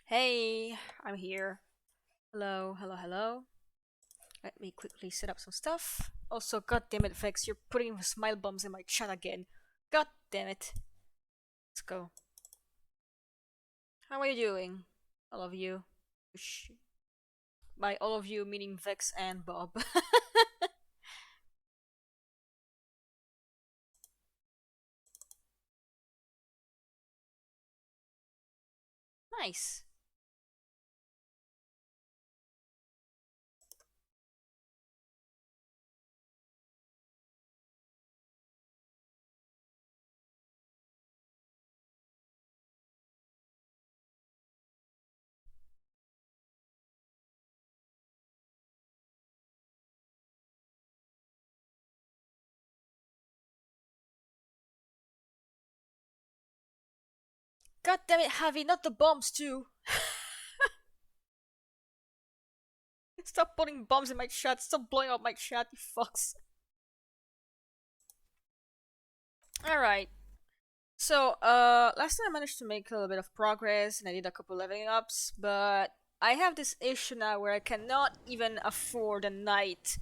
Hey, I'm here. Hello, hello, hello. Let me quickly set up some stuff. Also, god damn it, Vex, you're putting the smile bombs in my chat again. God damn it. Let's go. How are you doing? All of you. Shh. By all of you, meaning Vex and Bob. Nice. God damn it, Javi, not the bombs too. Stop putting bombs in my chat. Stop blowing up my chat, you fucks. Alright. So, last time I managed to make a little bit of progress and I did a couple leveling ups, but I have this issue now where I cannot even afford a night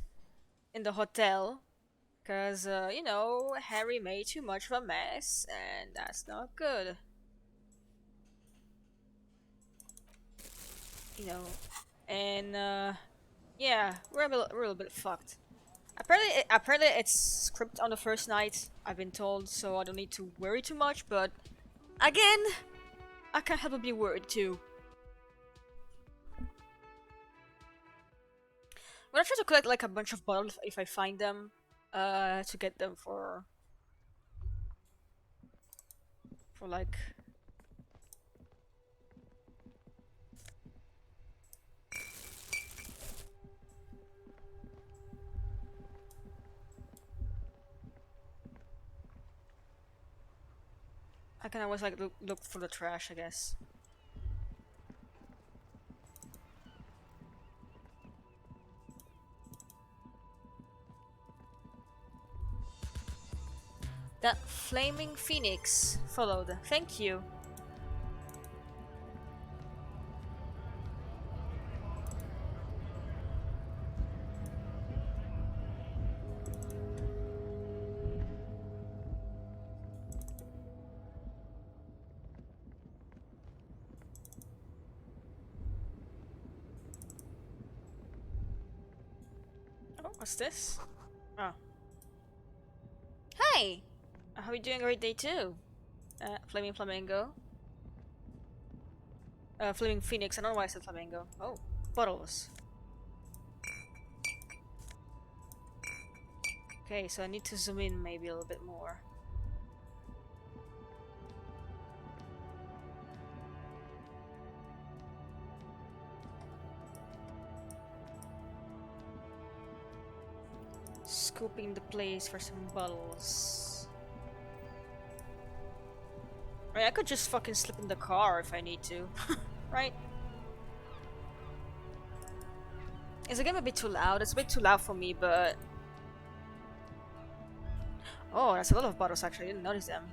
in the hotel because, Harry made too much of a mess and that's not good. You know, and, yeah, we're a little bit fucked. Apparently it's script on the first night, I've been told, so I don't need to worry too much, but again, I can't help but be worried too. I'm gonna try to collect like a bunch of bottles if I find them, to get them for like. I can always like look for the trash, I guess. That flaming phoenix followed. Thank you. Oh, what's this? Oh. Hey! How are you doing? A great day too. Flaming flamingo. Flaming phoenix. I don't know why I said flamingo. Oh, bottles. Okay, so I need to zoom in maybe a little bit more. Scooping the place for some bottles. I mean, I could just fucking slip in the car if I need to, right? Is the game a bit too loud? It's a bit too loud for me, but... Oh, that's a lot of bottles actually, I didn't notice them.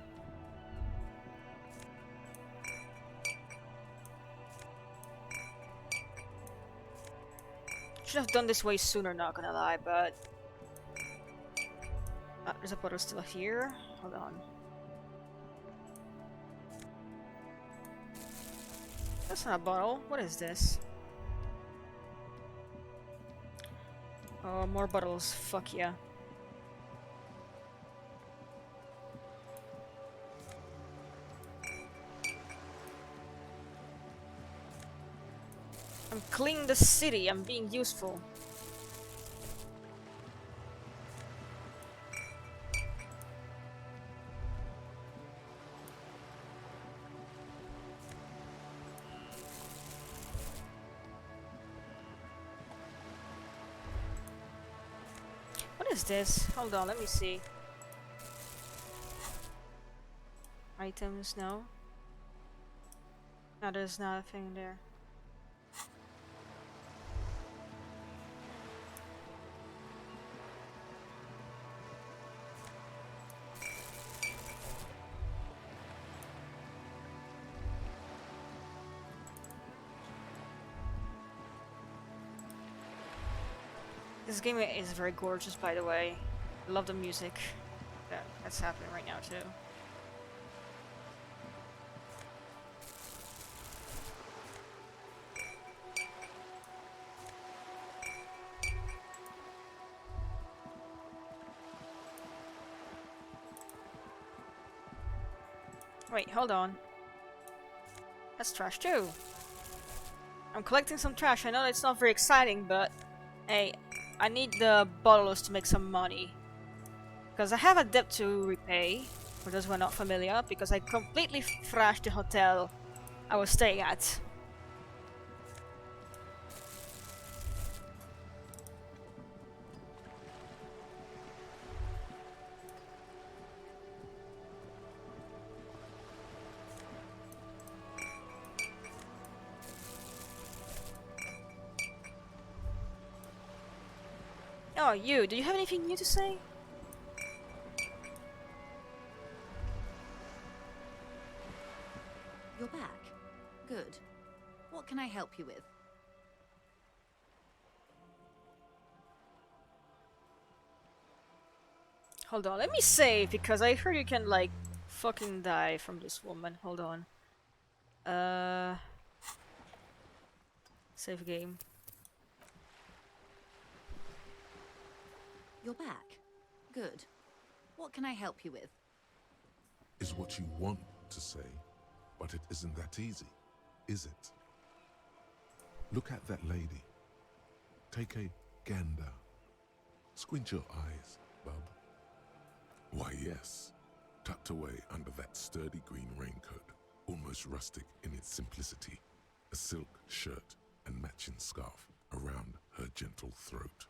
Should have done this way sooner, not gonna lie, but... there's a bottle still here. Hold on. That's not a bottle. What is this? Oh, more bottles. Fuck yeah. I'm cleaning the city. I'm being useful. What is this? Hold on, let me see. Items, no. No, there's nothing there. This game is very gorgeous, by the way. I love the music that's happening right now too. Wait, hold on. That's trash too. I'm collecting some trash. I know it's not very exciting, but hey, I need the bottles to make some money. Because I have a debt to repay, for those who are not familiar, because I completely trashed the hotel I was staying at. Oh, you, do you have anything new to say? You're back. Good. What can I help you with? Hold on, let me save, because I heard you can, like, fucking die from this woman. Hold on. Save game. You're back. Good. What can I help you with? Is what you want to say, but it isn't that easy, is it? Look at that lady. Take a gander. Squint your eyes, bub. Why, yes. Tucked away under that sturdy green raincoat, almost rustic in its simplicity, a silk shirt and matching scarf around her gentle throat,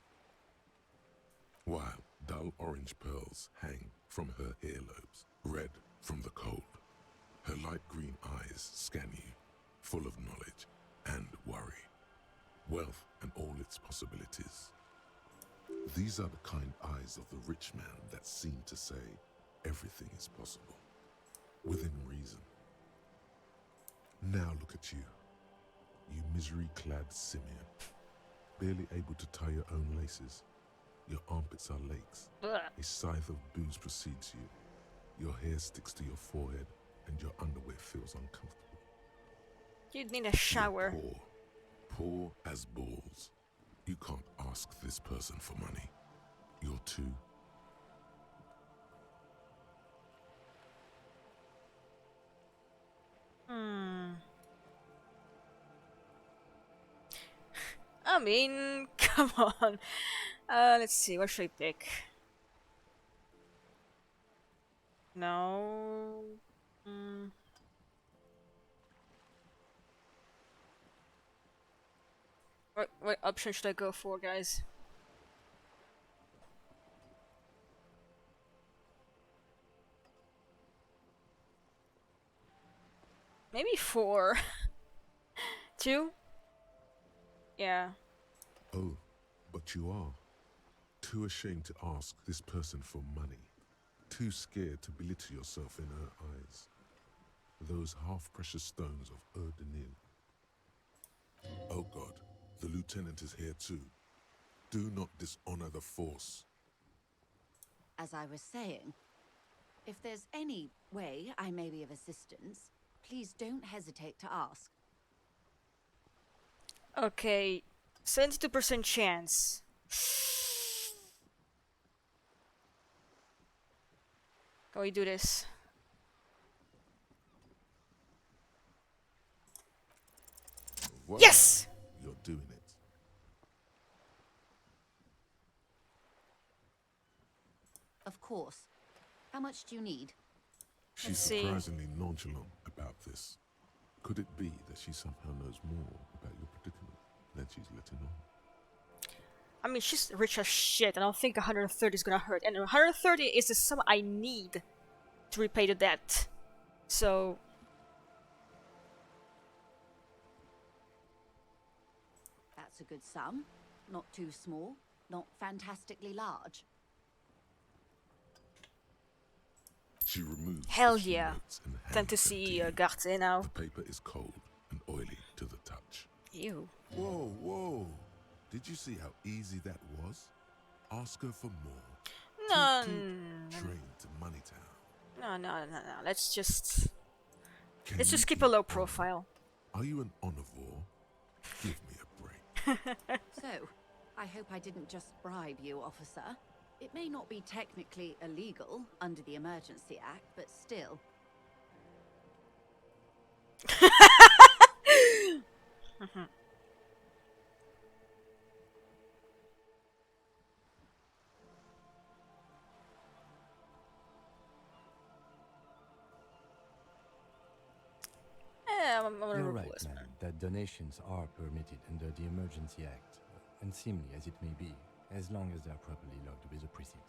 while dull orange pearls hang from her earlobes, red from the cold. Her light green eyes scan you, full of knowledge and worry, wealth and all its possibilities. These are the kind eyes of the rich man that seem to say everything is possible, within reason. Now look at you, you misery-clad simian, barely able to tie your own laces. Your armpits are lakes. A scythe of booze precedes you. Your hair sticks to your forehead, and your underwear feels uncomfortable. You'd need a shower. You're poor as balls. You can't ask this person for money. You're too. I mean, come on. Let's see, what should I pick? No. What option should I go for, guys? Maybe 4. 2? Yeah. Oh, but you are. Too ashamed to ask this person for money. Too scared to belittle yourself in her eyes. Those half-precious stones of Erdenil. Oh God, the lieutenant is here too. Do not dishonor the force. As I was saying, if there's any way I may be of assistance, please don't hesitate to ask. Okay, 72% chance. Can we do this? Well, Yes! you're doing it. Of course. How much do you need? She's Let's see. surprisingly nonchalant about this. Could it be that she somehow knows more about your predicament than she's letting on? I mean, she's rich as shit. I don't think 130 is gonna hurt. And 130 is the sum I need to repay the debt. So... That's a good sum. Not too small, not fantastically large. She removes Hell the few yeah. notes and Time hands to them see you. Garte now. The paper is cold and oily to the touch. Ew. Whoa, whoa. Did you see how easy that was? Ask her for more. No, Keep train to Moneytown. no. Can Let's you just keep a low honor? profile. Are you an omnivore? Give me a break. So, I hope I didn't just bribe you, officer. It may not be technically illegal under the Emergency Act, but still. Yeah, I'm gonna You're remove right, this, madam, that donations are permitted under the Emergency Act, unseemly as it may be, as long as they are properly logged with the precinct.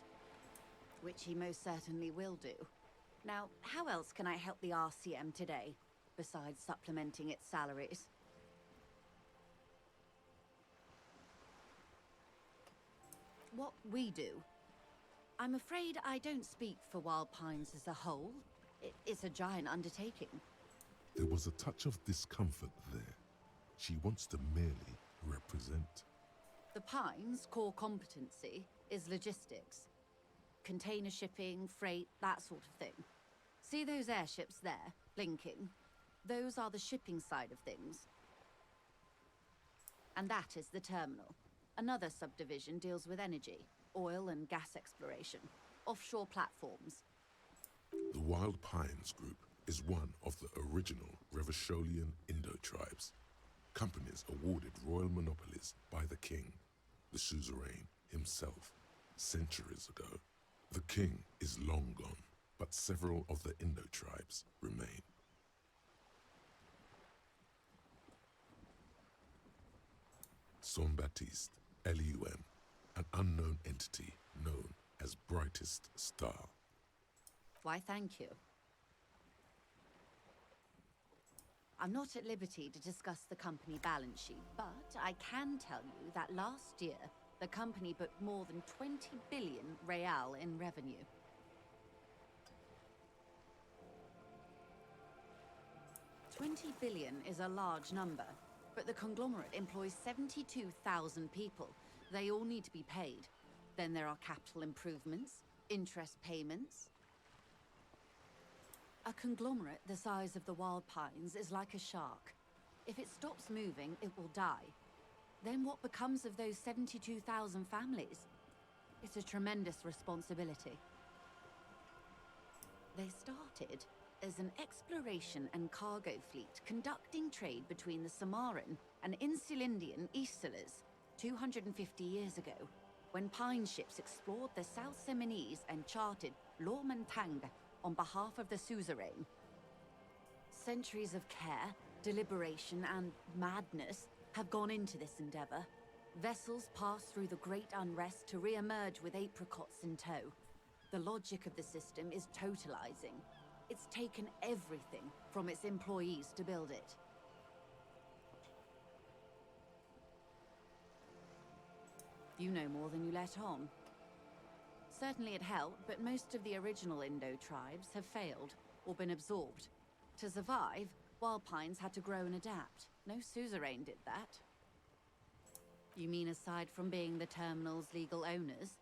Which he most certainly will do. Now, how else can I help the RCM today, besides supplementing its salaries? What we do. I'm afraid I don't speak for Wild Pines as a whole. It's a giant undertaking. There was a touch of discomfort there. She wants to merely represent. The Pines' core competency is logistics. Container shipping, freight, that sort of thing. See those airships there, blinking? Those are the shipping side of things. And that is the terminal. Another subdivision deals with energy, oil and gas exploration, offshore platforms. The Wild Pines Group is one of the original Revacholian Indo-tribes. Companies awarded royal monopolies by the king, the suzerain himself, centuries ago. The king is long gone, but several of the Indo-tribes remain. Saint-Baptiste, Elysium, an unknown entity known as Brightest Star. Why, thank you. I'm not at liberty to discuss the company balance sheet, but I can tell you that last year, the company booked more than 20 billion real in revenue. $20 billion is a large number, but the conglomerate employs 72,000 people. They all need to be paid. Then there are capital improvements, interest payments. A conglomerate the size of the Wild Pines is like a shark. If it stops moving, it will die. Then what becomes of those 72,000 families? It's a tremendous responsibility. They started as an exploration and cargo fleet conducting trade between the Samaran and Insulindian Isolas 250 years ago, when pine ships explored the South Seminese and charted Lormentang on behalf of the suzerain. Centuries of care, deliberation, and madness have gone into this endeavor. Vessels pass through the great unrest to re-emerge with apricots in tow. The logic of the system is totalizing. It's taken everything from its employees to build it. You know more than you let on. Certainly it helped, but most of the original Indo tribes have failed or been absorbed. To survive, Wild Pines had to grow and adapt. No suzerain did that. You mean aside from being the terminal's legal owners,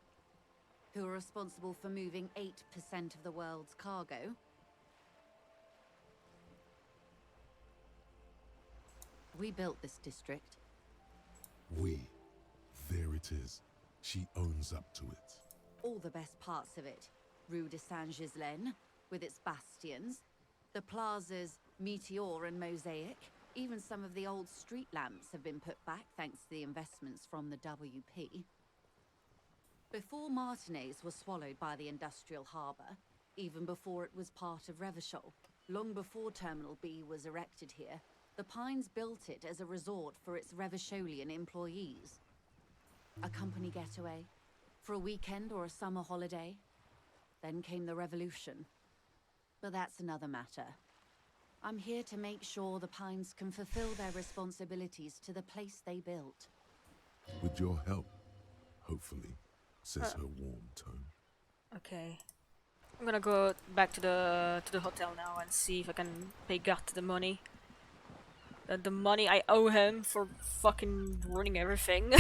who are responsible for moving 8% of the world's cargo? We built this district. There it is. She owns up to it. All the best parts of it. Rue de Saint-Ghislain, with its bastions, the plazas Meteor and Mosaic, even some of the old street lamps have been put back thanks to the investments from the WP. Before Martinez was swallowed by the industrial harbour, even before it was part of Revachol, long before Terminal B was erected here, the Pines built it as a resort for its Revacholian employees. A company getaway, for a weekend or a summer holiday. Then came the revolution. But that's another matter. I'm here to make sure the Pines can fulfill their responsibilities to the place they built. With your help, hopefully, says her warm tone. Okay. I'm gonna go back to the hotel now and see if I can pay Gat the money. The money I owe him for fucking ruining everything.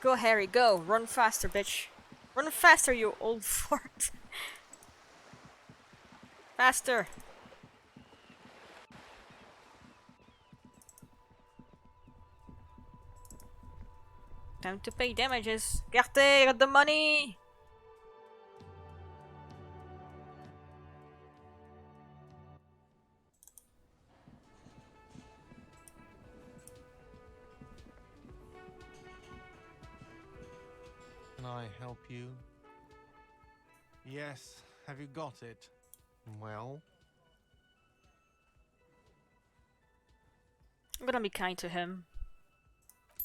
Go, Harry, go. Run faster, bitch. Run faster, you old fart. Faster. Time to pay damages. Garte, got the money. Can I help you? Yes, have you got it? Well, I'm gonna be kind to him.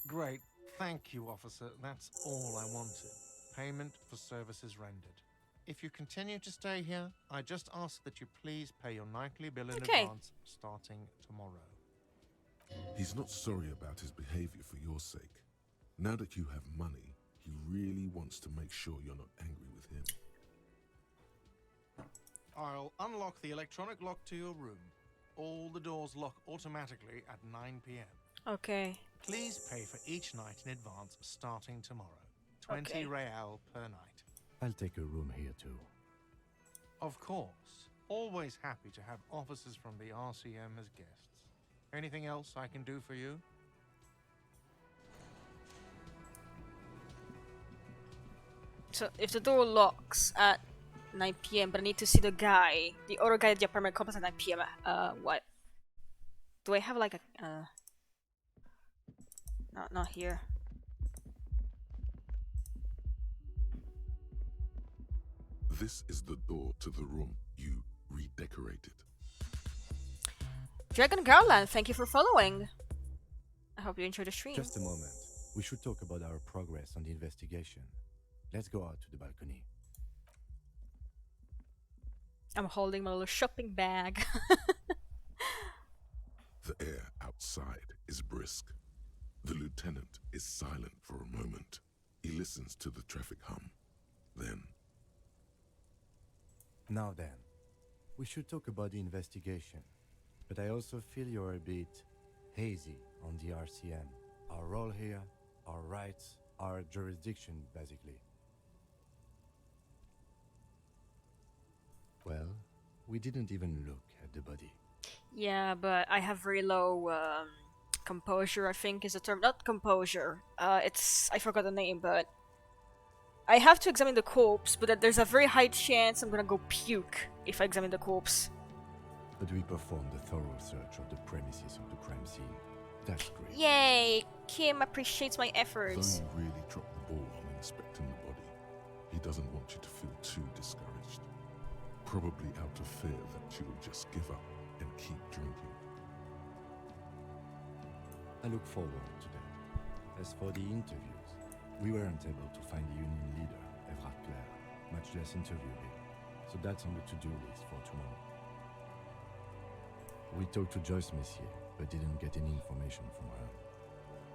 great. Thank you, officer. That's all I wanted. Payment for services rendered. If you continue to stay here, I just ask that you please pay your nightly bill in Okay. advance starting tomorrow. He's not sorry about his behavior for your sake. Now that you have money, he really wants to make sure you're not angry with him. I'll unlock the electronic lock to your room. All the doors lock automatically at 9 p.m. Okay. Please pay for each night in advance starting tomorrow. 20 Okay. real per night. I'll take a room here too. Of course. Always happy to have officers from the RCM as guests. Anything else I can do for you? So if the door locks at 9 p.m. but I need to see the guy, the other guy at the apartment complex at 9 p.m. What? Do I have like a not here. This is the door to the room you redecorated. Dragon Garland, thank you for following. I hope you enjoyed the stream. Just a moment. We should talk about our progress on the investigation. Let's go out to the balcony. I'm holding my little shopping bag. The air outside is brisk. The lieutenant is silent for a moment. He listens to the traffic hum. Then, Now then, we should talk about the investigation. But I also feel you're a bit hazy on the RCM. Our role here, our rights, our jurisdiction, basically. Well, we didn't even look at the body. Yeah, but I have very low composure, I think is the term. Not composure. It's, I forgot the name, but I have to examine the corpse, but that there's a very high chance I'm gonna go puke if I examine the corpse. But we performed a thorough search of the premises of the crime scene. That's great. Yay! Kim appreciates my though efforts. you really dropped the ball on inspecting the body, he doesn't want you to feel too discouraged. Probably out of fear that you'll just give up and keep drinking. I look forward to that. As for the interviews, we weren't able to find the union leader, Evrat Claire, much less interview him. So that's on the to-do list for tomorrow. We talked to Joyce Messier, but didn't get any information from her.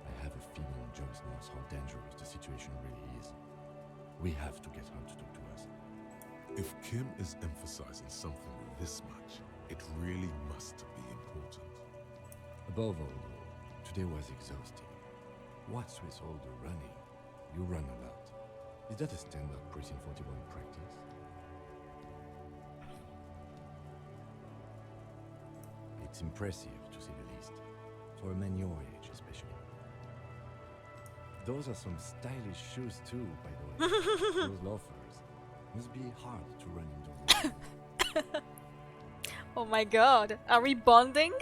I have a feeling Joyce knows how dangerous the situation really is. We have to get her to talk to us. If Kim is emphasizing something this much, it really must be important. Above all, though, today was exhausting. What's with all the running? You run a lot. Is that a standard Precinct 41 practice? It's impressive, to say the least. For a man your age, especially. Those are some stylish shoes too, by the way. Those loafers. Must be hard to run in the rain. Oh my god, are we bonding?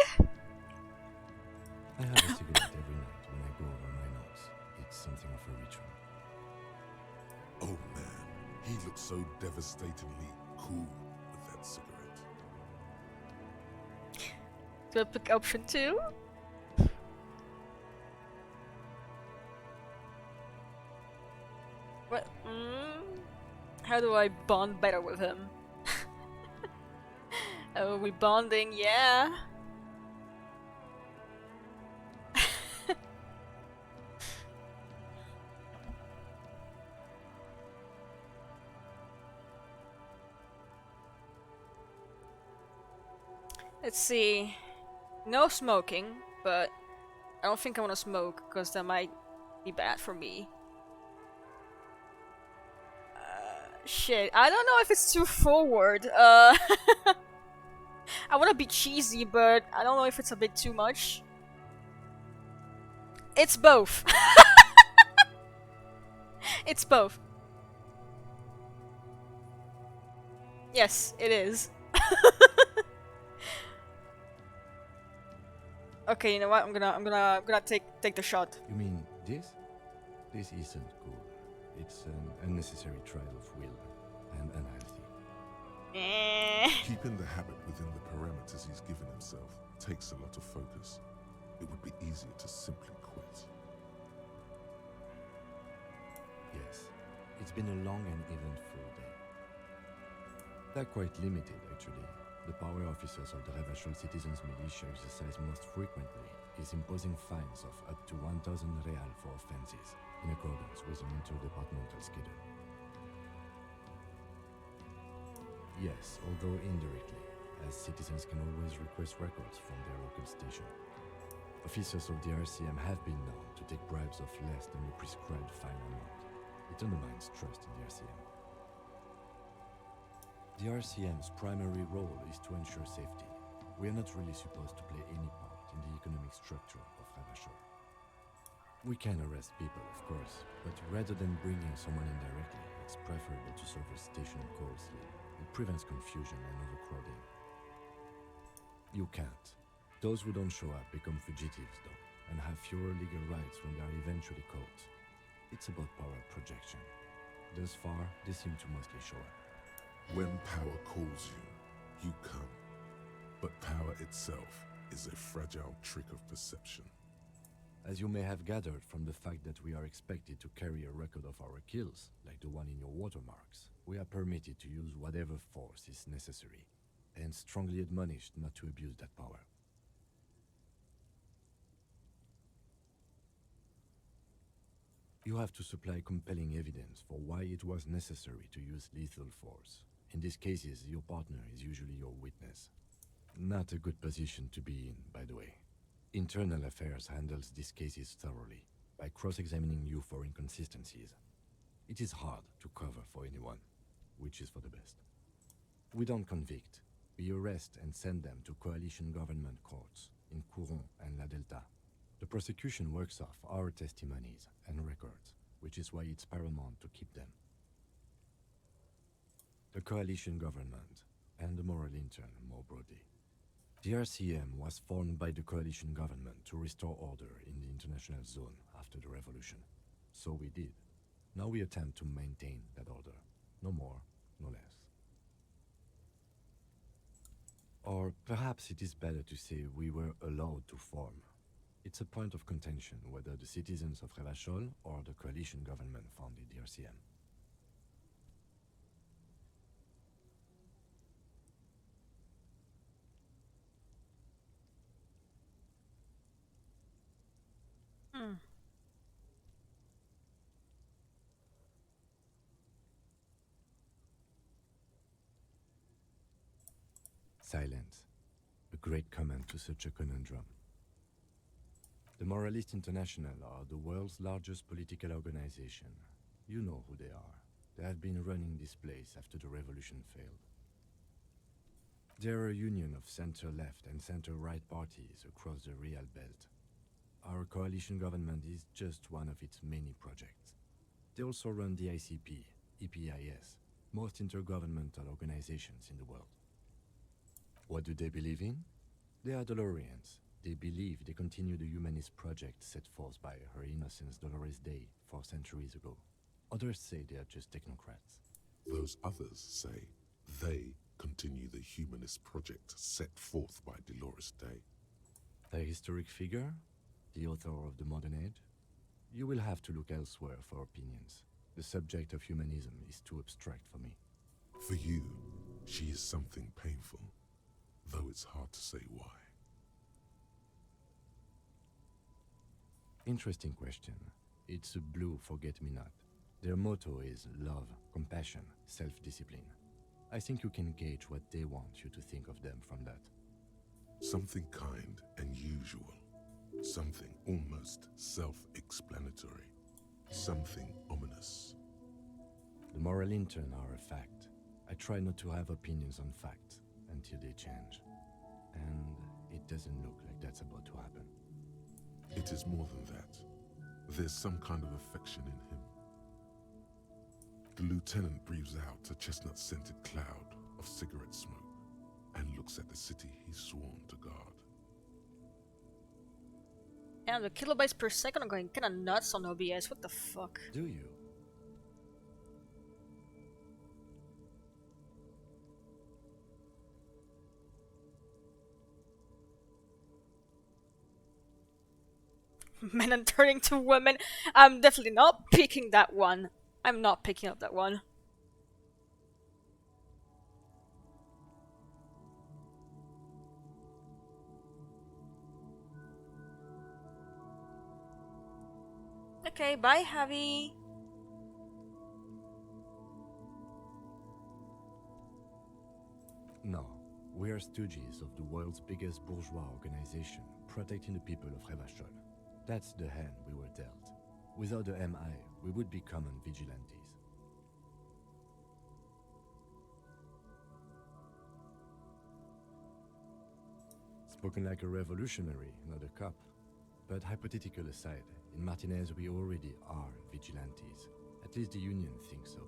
I have a cigarette every night when I go over my notes. It's something of a ritual. Oh man, he looks so devastatingly cool with that cigarette. Do I pick option 2? What? How do I bond better with him? Oh, we bonding, yeah. Let's see. No smoking, but I don't think I want to smoke because that might be bad for me. Shit, I don't know if it's too forward. I want to be cheesy, but I don't know if it's a bit too much. It's both. It's both. Yes, it is. Okay, you know what? I'm gonna take the shot. You mean this? This isn't cool. It's an unnecessary trial of will and unhealthy. Keeping the habit within the parameters he's given himself takes a lot of focus. It would be easier to simply quit. Yes, it's been a long and eventful day. They're quite limited, actually. The power officers of the Revachol Citizens Militia exercise most frequently is imposing fines of up to 1,000 real for offenses, in accordance with an interdepartmental schedule. Yes, although indirectly, as citizens can always request records from their local station. Officers of the RCM have been known to take bribes of less than the prescribed fine amount. It undermines trust in the RCM. The RCM's primary role is to ensure safety. We are not really supposed to play any part in the economic structure of Revachol. We can arrest people, of course, but rather than bringing someone in directly, it's preferable to serve a station closely. It prevents confusion and overcrowding. You can't. Those who don't show up become fugitives, though, and have fewer legal rights when they are eventually caught. It's about power projection. Thus far, they seem to mostly show up. When power calls you, you come. But power itself is a fragile trick of perception. As you may have gathered from the fact that we are expected to carry a record of our kills, like the one in your watermarks, we are permitted to use whatever force is necessary, and strongly admonished not to abuse that power. You have to supply compelling evidence for why it was necessary to use lethal force. In these cases, your partner is usually your witness. Not a good position to be in, by the way. Internal Affairs handles these cases thoroughly, by cross-examining you for inconsistencies. It is hard to cover for anyone, which is for the best. We don't convict. We arrest and send them to coalition government courts in Couron and La Delta. The prosecution works off our testimonies and records, which is why it's paramount to keep them. The coalition government, and the moral intern more broadly. The RCM was formed by the coalition government to restore order in the international zone after the revolution. So we did. Now we attempt to maintain that order. No more, no less. Or perhaps it is better to say we were allowed to form. It's a point of contention whether the citizens of Revachol or the coalition government founded the RCM. Silence. A great comment to such a conundrum. The Moralist International are the world's largest political organization. You know who they are. They have been running this place after the revolution failed. They're a union of center-left and center-right parties across the Real Belt. Our coalition government is just one of its many projects. They also run the ICP, EPIS, most intergovernmental organizations in the world. What do they believe in? They are Dolorians. They believe they continue the humanist project set forth by Her Innocence Dolores Day 4 centuries ago. Others say they are just technocrats. Those others say they continue the humanist project set forth by Dolores Day. A historic figure? The author of the modern age? You will have to look elsewhere for opinions. The subject of humanism is too abstract for me. For you, she is something painful, though it's hard to say why. Interesting question. It's a blue forget-me-not. Their motto is love, compassion, self-discipline. I think you can gauge what they want you to think of them from that. Something kind and usual. Something almost self-explanatory. Something ominous. The Moral intern are a fact. I try not to have opinions on facts until they change. And it doesn't look like that's about to happen. It is more than that. There's some kind of affection in him. The lieutenant breathes out a chestnut-scented cloud of cigarette smoke and looks at the city he's sworn to guard. Yeah, the kilobytes per second are going kinda nuts on OBS. What the fuck? Do you? Men and turning to women. I'm definitely not picking that one. I'm not picking up that one. Okay, bye, Javi. No. We are stooges of the world's biggest bourgeois organization, protecting the people of Revachol. That's the hand we were dealt. Without the MI, we would be common vigilantes. Spoken like a revolutionary, not a cop. But hypothetical aside, in Martinez we already are vigilantes. At least the Union thinks so.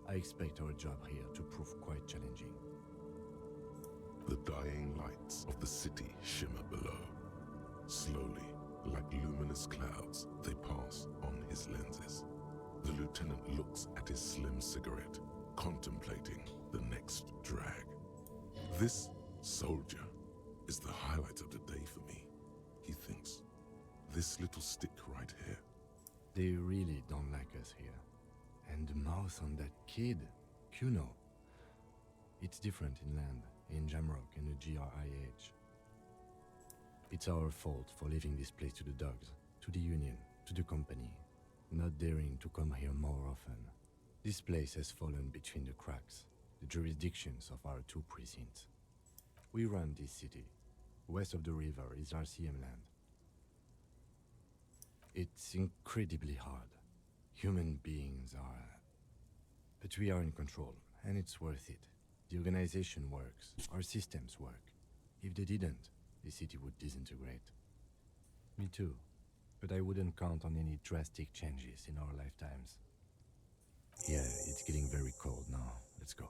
I expect our job here to prove quite challenging. The dying lights of the city shimmer below. Slowly, like luminous clouds, they pass on his lenses. The lieutenant looks at his slim cigarette, contemplating the next drag. This soldier is the highlight of the day for me, he thinks. This little stick right here. They really don't like us here. And the mouth on that kid, Kuno. It's different inland, in Jamrock and the GRIH. It's our fault for leaving this place to the dogs, to the Union, to the company, not daring to come here more often. This place has fallen between the cracks, the jurisdictions of our two precincts. We run this city. West of the river is RCM land. It's incredibly hard. Human beings are... But we are in control, and it's worth it. The organization works, our systems work. If they didn't, the city would disintegrate. Me too, but I wouldn't count on any drastic changes in our lifetimes. Yeah, it's getting very cold now. Let's go.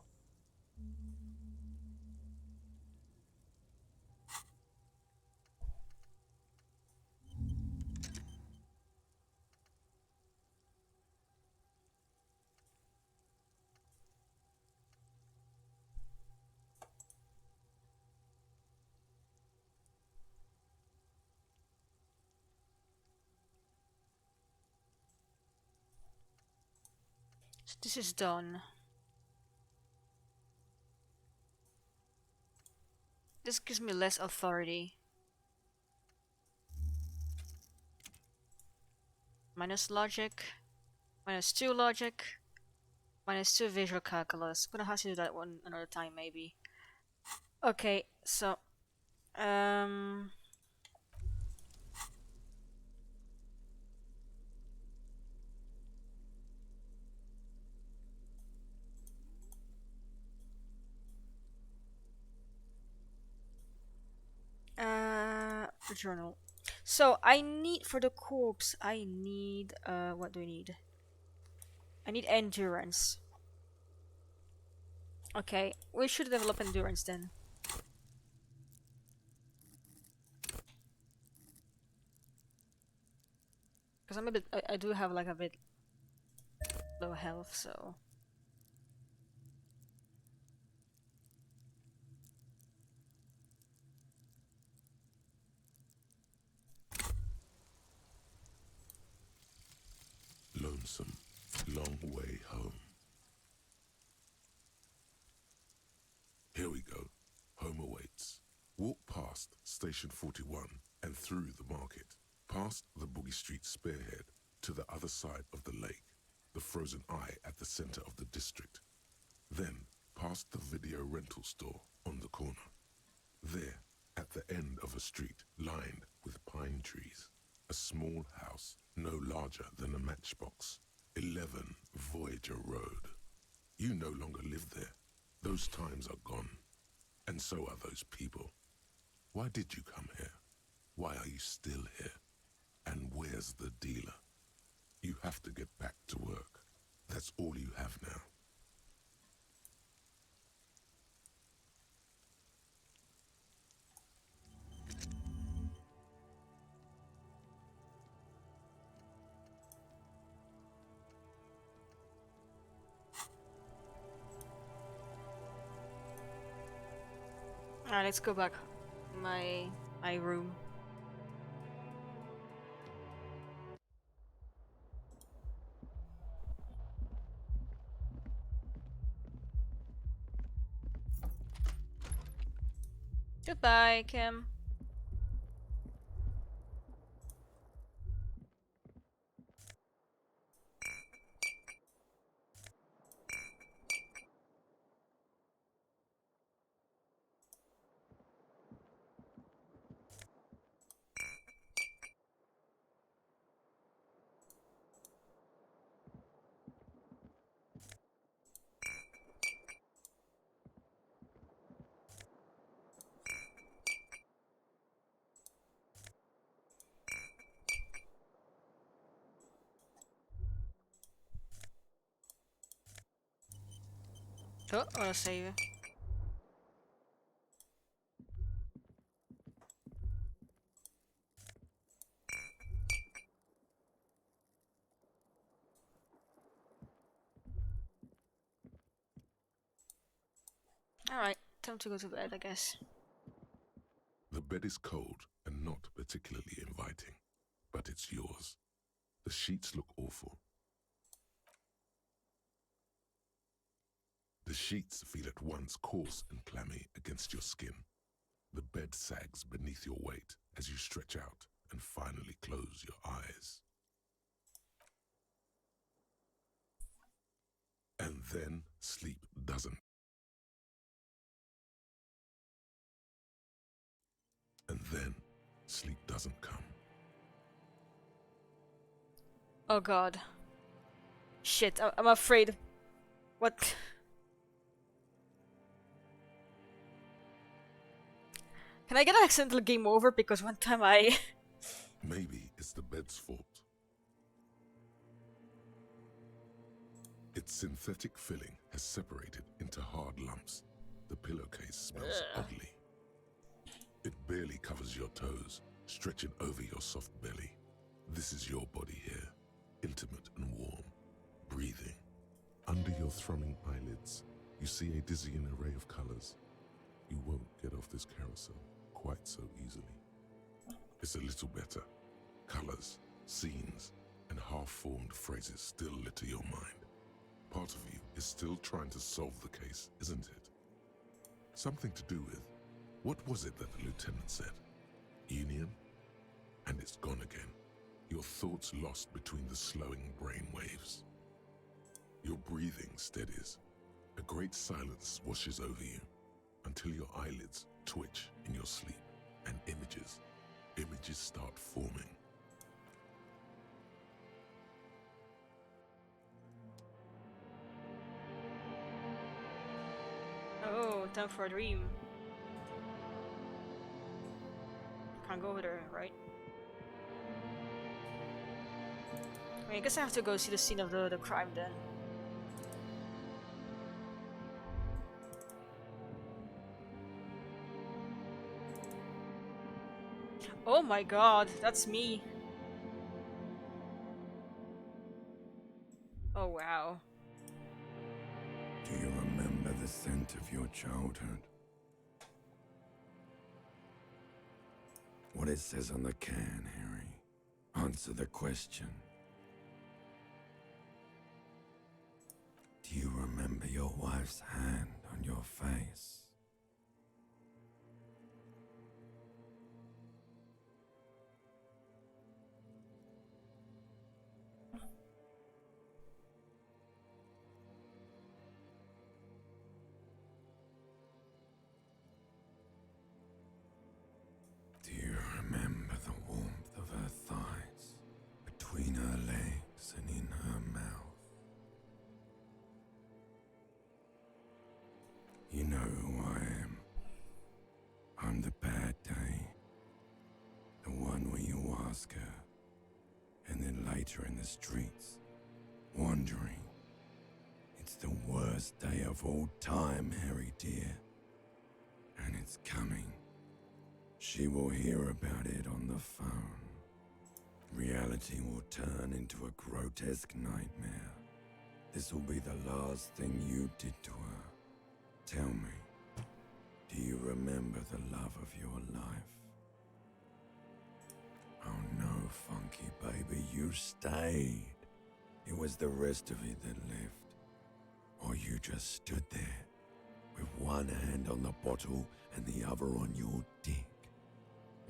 So this is done. This gives me less authority. Minus logic. -2 logic. -2 visual calculus. I'm gonna have to do that one another time, maybe. Okay, so... journal. So I need, for the corpse, I need, what do I need? I need endurance. Okay, we should develop endurance then. Because I'm a bit, I do have like a bit low health, so... Lonesome, long way home. Here we go. Home awaits. Walk past Station 41 and through the market, past the Boogie Street spearhead to the other side of the lake, the frozen eye at the center of the district. Then past the video rental store on the corner. There, at the end of a street lined with pine trees, a small house no larger than a matchbox. 11 Voyager Road. You no longer live there. Those times are gone. And so are those people. Why did you come here? Why are you still here? And where's the dealer? You have to get back to work. That's all you have now. Alright, let's go back. My room. Goodbye, Kim. Oh, I'll save. Alright, time to go to bed, I guess. The bed is cold and not particularly inviting, but it's yours. The sheets look awful. The sheets feel at once coarse and clammy against your skin. The bed sags beneath your weight as you stretch out and finally close your eyes. And then sleep doesn't. And then sleep doesn't come. Oh god. Shit, I'm afraid. What? Can I get an accidental game over? Because one time I... Maybe it's the bed's fault. Its synthetic filling has separated into hard lumps. The pillowcase smells oddly. It barely covers your toes, stretching over your soft belly. This is your body here, intimate and warm, breathing. Under your thrumming eyelids, you see a dizzying array of colors. You won't get off this carousel quite so easily. It's a little better. Colors, scenes, and half-formed phrases still litter your mind. Part of you is still trying to solve the case, isn't it? Something to do with, what was it that the lieutenant said? Union? And it's gone again. Your thoughts lost between the slowing brain waves. Your breathing steadies. A great silence washes over you until your eyelids twitch in your sleep and images start forming. Oh, time for a dream. Can't go over there, right? I mean, I guess I have to go see the scene of the crime then. Oh my god, that's me. Oh wow. Do you remember the scent of your childhood? What it says on the can, Harry. Answer the question. Do you remember your wife's hand on your face? Do you remember the warmth of her thighs, between her legs and in her mouth? ask her. And then later in the streets, wandering. It's the worst day of all time, Harry dear. And it's coming. She will hear about it on the phone. Reality will turn into a grotesque nightmare. This will be the last thing you did to her. Tell me, do you remember the love of your life? Oh no, Funky baby, you stayed. It was the rest of it that left. Or you just stood there, with one hand on the bottle and the other on your dick,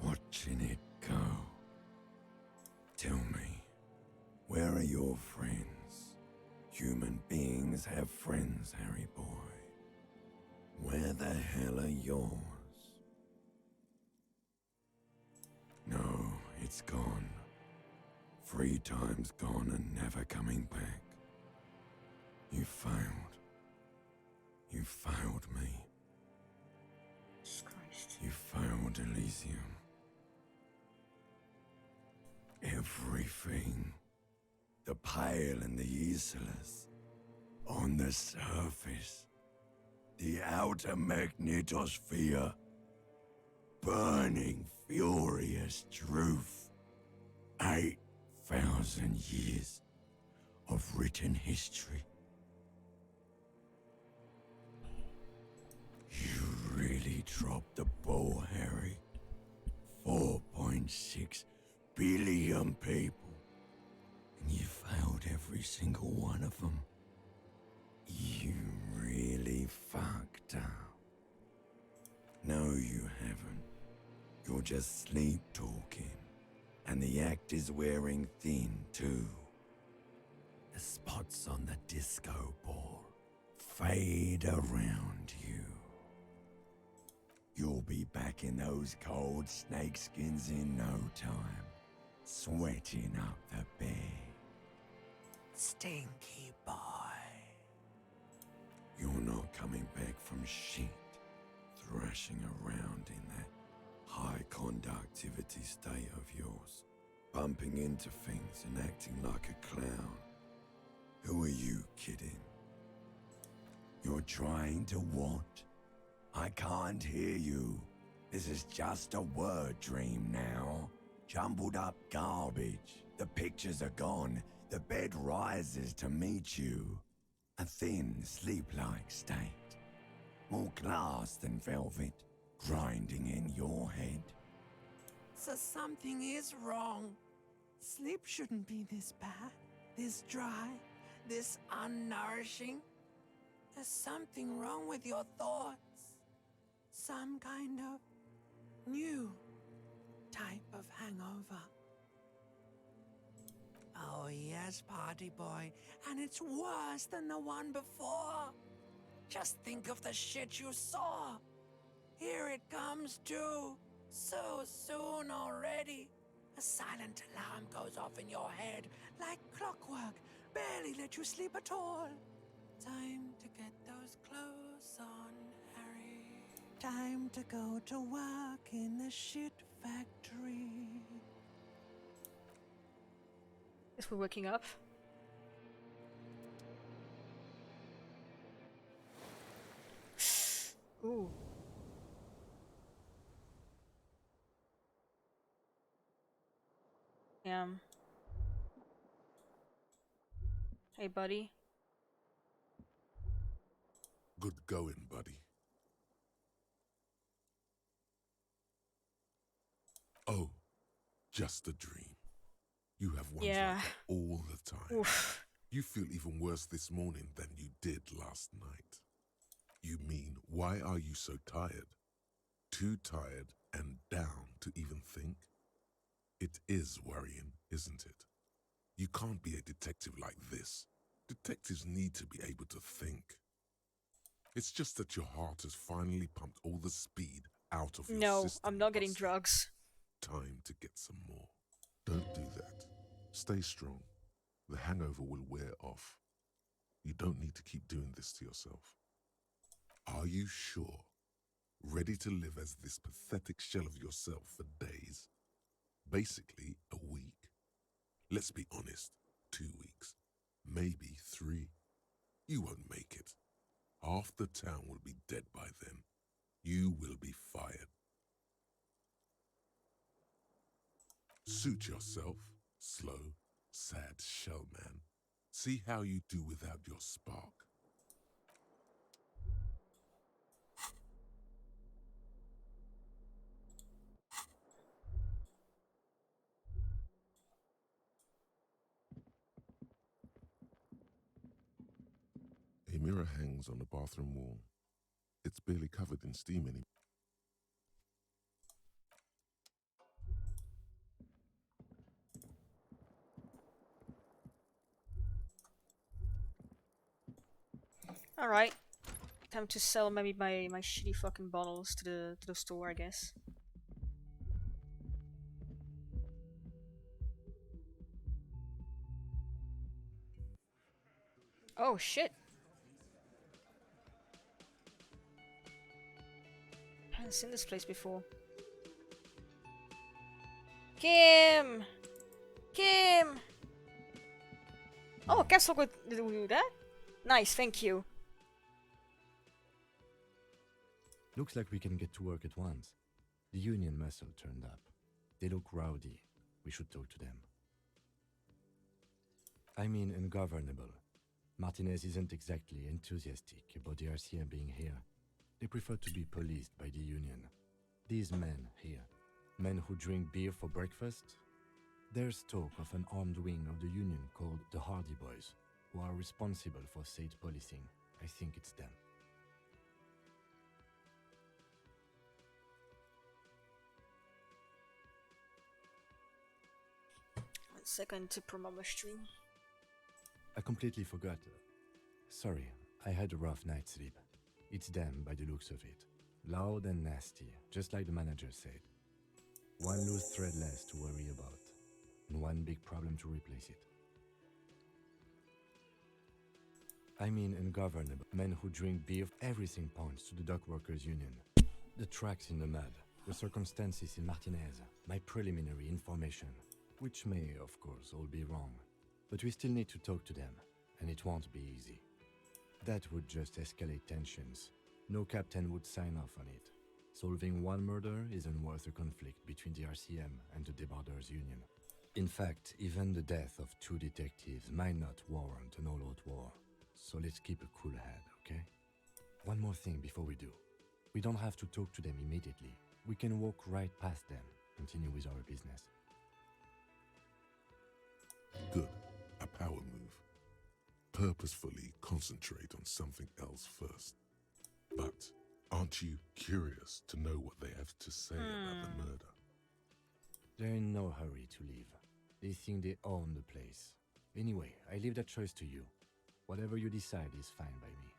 watching it go. Tell me, where are your friends? Human beings have friends, Harry boy. Where the hell are yours? No, it's gone. 3 times gone and never coming back. You failed. You failed me. Jesus Christ. You failed Elysium. Everything. The Pale and the Isolus. On the surface. The outer magnetosphere. Burning, furious truth. 8,000 years of written history. You really dropped the ball, Harry. 4.6 billion people. And you failed every single one of them. You really fucked up. No, you haven't. You're just sleep talking. And the act is wearing thin, too. The spots on the disco ball fade around you. You'll be back in those cold snakeskins in no time, sweating up the bed. Stinky boy. You're not coming back from shit, thrashing around in that high conductivity state of yours, bumping into things and acting like a clown. Who are you kidding? You're trying to what? I can't hear you. This is just a word dream now. Jumbled up garbage. The pictures are gone. The bed rises to meet you. A thin, sleep-like state. More glass than velvet, grinding in your head. So something is wrong. Sleep shouldn't be this bad, this dry, this unnourishing. There's something wrong with your thoughts. Some kind of new type of hangover. Oh yes, party boy, and it's worse than the one before. Just think of the shit you saw. Here it comes too, so soon already. A silent alarm goes off in your head like clockwork, barely let you sleep at all. Time to get those clothes on, Harry. Time to go to work in the shit factory. Guess we're waking up. Ooh. Damn. Hey, buddy. Good going, buddy. Oh, just a dream. You have ones Yeah. like that all the time. Oof. You feel even worse this morning than you did last night. You mean, why are you so tired? Too tired and down to even think? It is worrying, isn't it? You can't be a detective like this. Detectives need to be able to think. It's just that your heart has finally pumped all the speed out of your No, system. I'm not getting Buster. drugs. Time to get some more. Don't do that. Stay strong. The hangover will wear off. You don't need to keep doing this to yourself. Are you sure? Ready to live as this pathetic shell of yourself for days? Basically, a week. Let's be honest, 2 weeks. Maybe 3. You won't make it. Half the town will be dead by then. You will be fired. Suit yourself, slow, sad shell man. See how you do without your spark. A mirror hangs on the bathroom wall. It's barely covered in steam anymore. Alright. Time to sell maybe my shitty fucking bottles to the store, I guess. Oh shit. I haven't seen this place before. Kim! Kim! Oh, Castle could do that? Nice, thank you. Looks like we can get to work at once. The Union muscle turned up. They look rowdy. We should talk to them. I mean ungovernable. Martinez isn't exactly enthusiastic about the RCM being here. They prefer to be policed by the Union. These men here, men who drink beer for breakfast, there's talk of an armed wing of the Union called the Hardy Boys, who are responsible for state policing. I think it's them. One second to promote my stream. I completely forgot. Sorry, I had a rough night's sleep. It's them by the looks of it. Loud and nasty, just like the manager said. One loose thread less to worry about, and one big problem to replace it. I mean ungovernable. Men who drink beer, everything points to the dock workers union. The tracks in the mud, the circumstances in Martinez, my preliminary information, which may, of course, all be wrong. But we still need to talk to them, and it won't be easy. That would just escalate tensions. No captain would sign off on it. Solving one murder isn't worth a conflict between the RCM and the Debarders Union. In fact, even the death of 2 detectives might not warrant an all-out war. So let's keep a cool head, okay? One more thing before we do. We don't have to talk to them immediately. We can walk right past them, continue with our business. Good. A power move. Purposefully concentrate on something else first. But aren't you curious to know what they have to say about the murder? They're in no hurry to leave. They think they own the place. Anyway, I leave that choice to you. Whatever you decide is fine by me.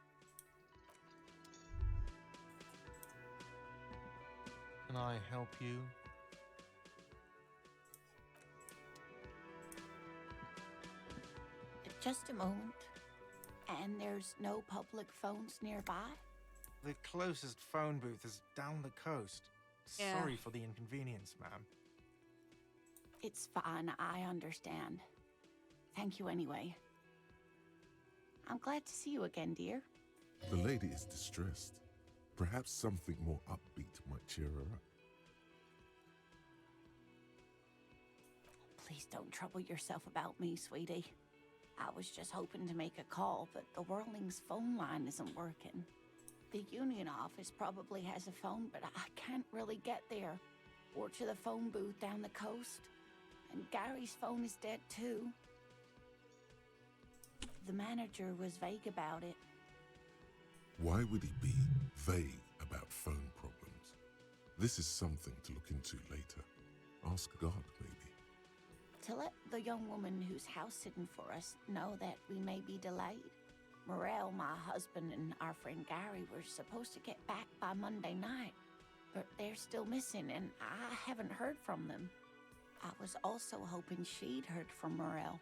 Can I help you? Just a moment. And there's no public phones nearby? The closest phone booth is down the coast. Yeah. Sorry for the inconvenience, ma'am. It's fine, I understand. Thank you anyway. I'm glad to see you again, dear. The lady is distressed. Perhaps something more upbeat might cheer her up. Please don't trouble yourself about me, sweetie. I was just hoping to make a call, but the Whirling's phone line isn't working. The Union office probably has a phone, but I can't really get there. Or to the phone booth down the coast. And Gary's phone is dead too. The manager was vague about it. Why would he be vague about phone problems? This is something to look into later. Ask God, maybe. To let the young woman who's house-sitting for us know that we may be delayed. Morel, my husband, and our friend Gary were supposed to get back by Monday night, but they're still missing, and I haven't heard from them. I was also hoping she'd heard from Morel.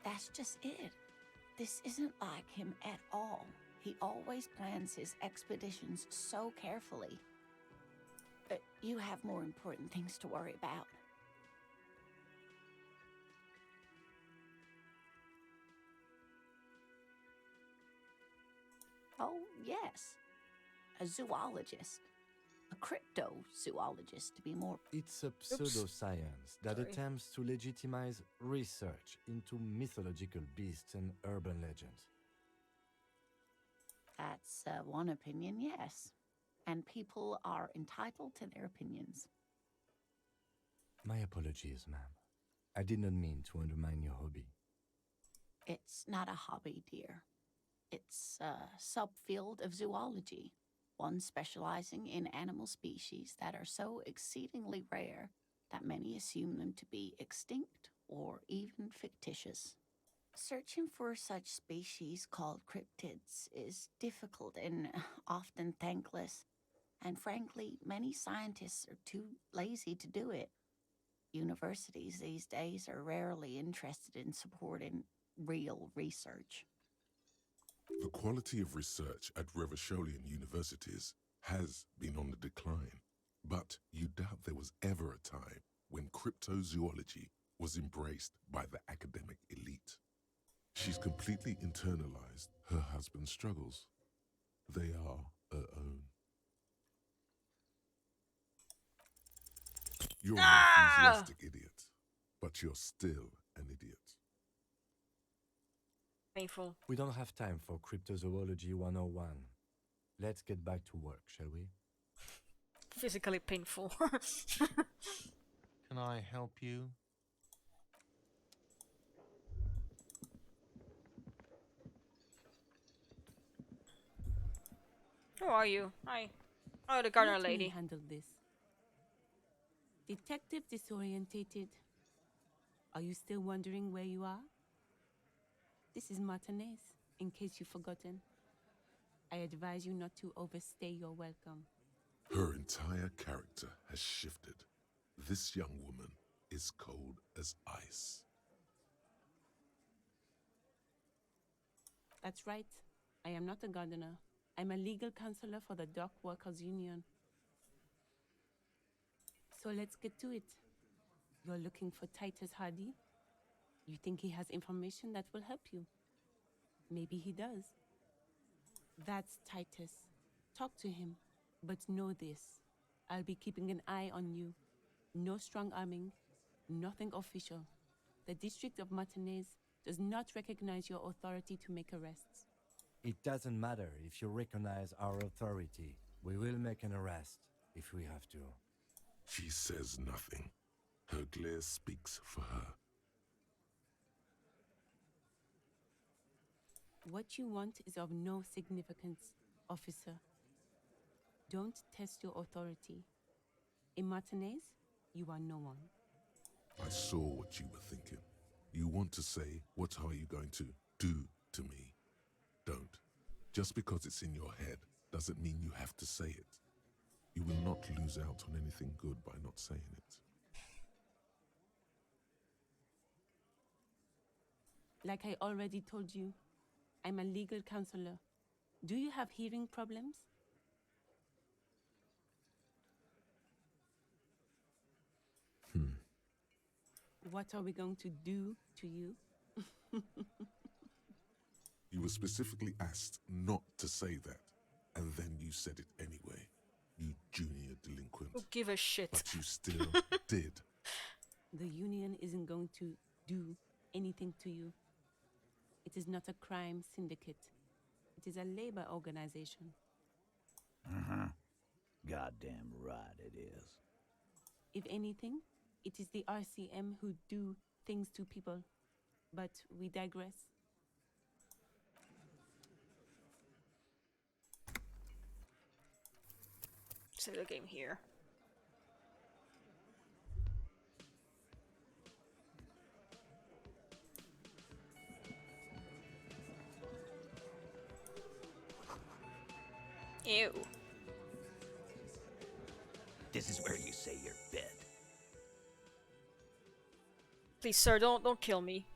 That's just it. This isn't like him at all. He always plans his expeditions so carefully. You have more important things to worry about. Oh, yes. A zoologist. A cryptozoologist, to be more. It's a Oops. pseudoscience that Sorry. attempts to legitimize research into mythological beasts and urban legends. That's one opinion, yes. And people are entitled to their opinions. My apologies, ma'am. I did not mean to undermine your hobby. It's not a hobby, dear. It's a subfield of zoology, one specializing in animal species that are so exceedingly rare that many assume them to be extinct or even fictitious. Searching for such species called cryptids is difficult and often thankless, and frankly, many scientists are too lazy to do it. Universities these days are rarely interested in supporting real research. The quality of research at Revacholian universities has been on the decline, but you doubt there was ever a time when cryptozoology was embraced by the academic elite. She's completely internalized her husband's struggles. They are her own. You're an enthusiastic idiot, but you're still an idiot. Painful. We don't have time for Cryptozoology 101. Let's get back to work, shall we? Physically painful. Can I help you? Who are you? Hi. Oh, the gardener Let me lady. handle this. Detective disorientated. Are you still wondering where you are? This is Martinez, in case you've forgotten. I advise you not to overstay your welcome. Her entire character has shifted. This young woman is cold as ice. That's right. I am not a gardener. I'm a legal counselor for the Dock Workers Union. So let's get to it. You're looking for Titus Hardy? You think he has information that will help you? Maybe he does. That's Titus. Talk to him. But know this. I'll be keeping an eye on you. No strong arming. Nothing official. The District of Martinez does not recognize your authority to make arrests. It doesn't matter if you recognize our authority. We will make an arrest if we have to. She says nothing. Her glare speaks for her. What you want is of no significance, officer. Don't test your authority. In Martinez, you are no one. I saw what you were thinking. You want to say, what are you going to do to me? Don't. Just because it's in your head doesn't mean you have to say it. You will not lose out on anything good by not saying it. Like I already told you, I'm a legal counselor. Do you have hearing problems? What are we going to do to you? You were specifically asked not to say that, and then you said it anyway. You junior delinquent. Who give a shit? But you still did. The union isn't going to do anything to you. It is not a crime syndicate. It is a labor organization. Goddamn right it is. If anything, it is the RCM who do things to people. But we digress. Save the game here. Ew. This is where you say your bit. Please, sir, don't kill me.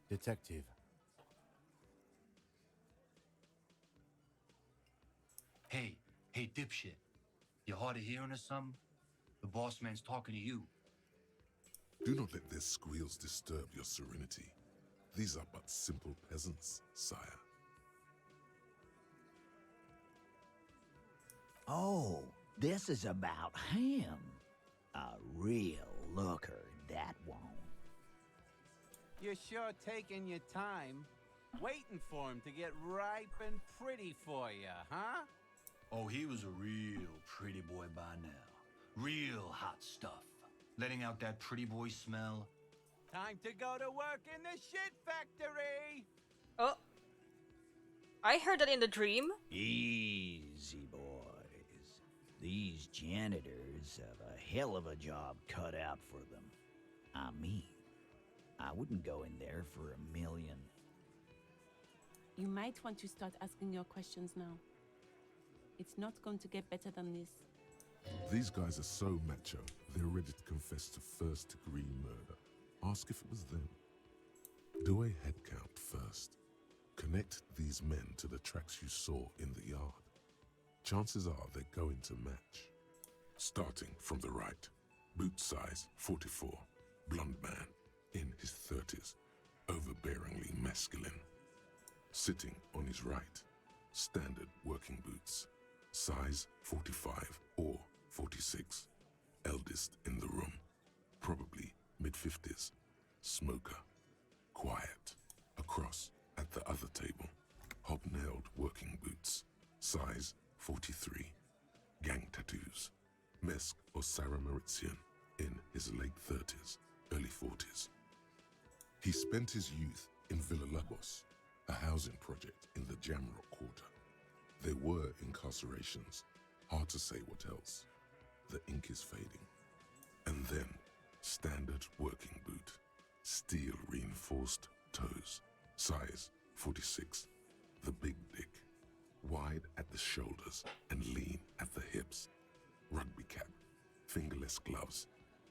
Detective. Hey, Hey, dipshit. You hard of hearing or something? The boss man's talking to you. Do not let their squeals disturb your serenity. These are but simple peasants, sire. Oh, this is about him. A real looker, that won't. You're sure taking your time, waiting for him to get ripe and pretty for you, huh? Oh, he was a real pretty boy by now. Real hot stuff. Letting out that pretty boy smell. Time to go to work in the shit factory! Oh. I heard that in the dream. Easy, boys. These janitors have a hell of a job cut out for them. I mean, I wouldn't go in there for a million. You might want to start asking your questions now. It's not going to get better than this. These guys are so macho, they're ready to confess to first-degree murder. Ask if it was them. Do a head count first. Connect these men to the tracks you saw in the yard. Chances are they're going to match. Starting from the right, boot size 44, blonde man, in his 30s, overbearingly masculine. Sitting on his right, standard working boots, size 45 or 46, eldest in the room, probably mid-50s, smoker, quiet. Across at the other table, hobnailed working boots, size 43, gang tattoos, Mesk or Sarah Mauritian, in his late 30s, early 40s. He spent his youth in Villa Lagos, a housing project in the Jamrock quarter. There were incarcerations, hard to say what else. The ink is fading. And then, standard working boot, steel reinforced toes, size 46, the big dick, wide at the shoulders and lean at the hips, rugby cap, fingerless gloves,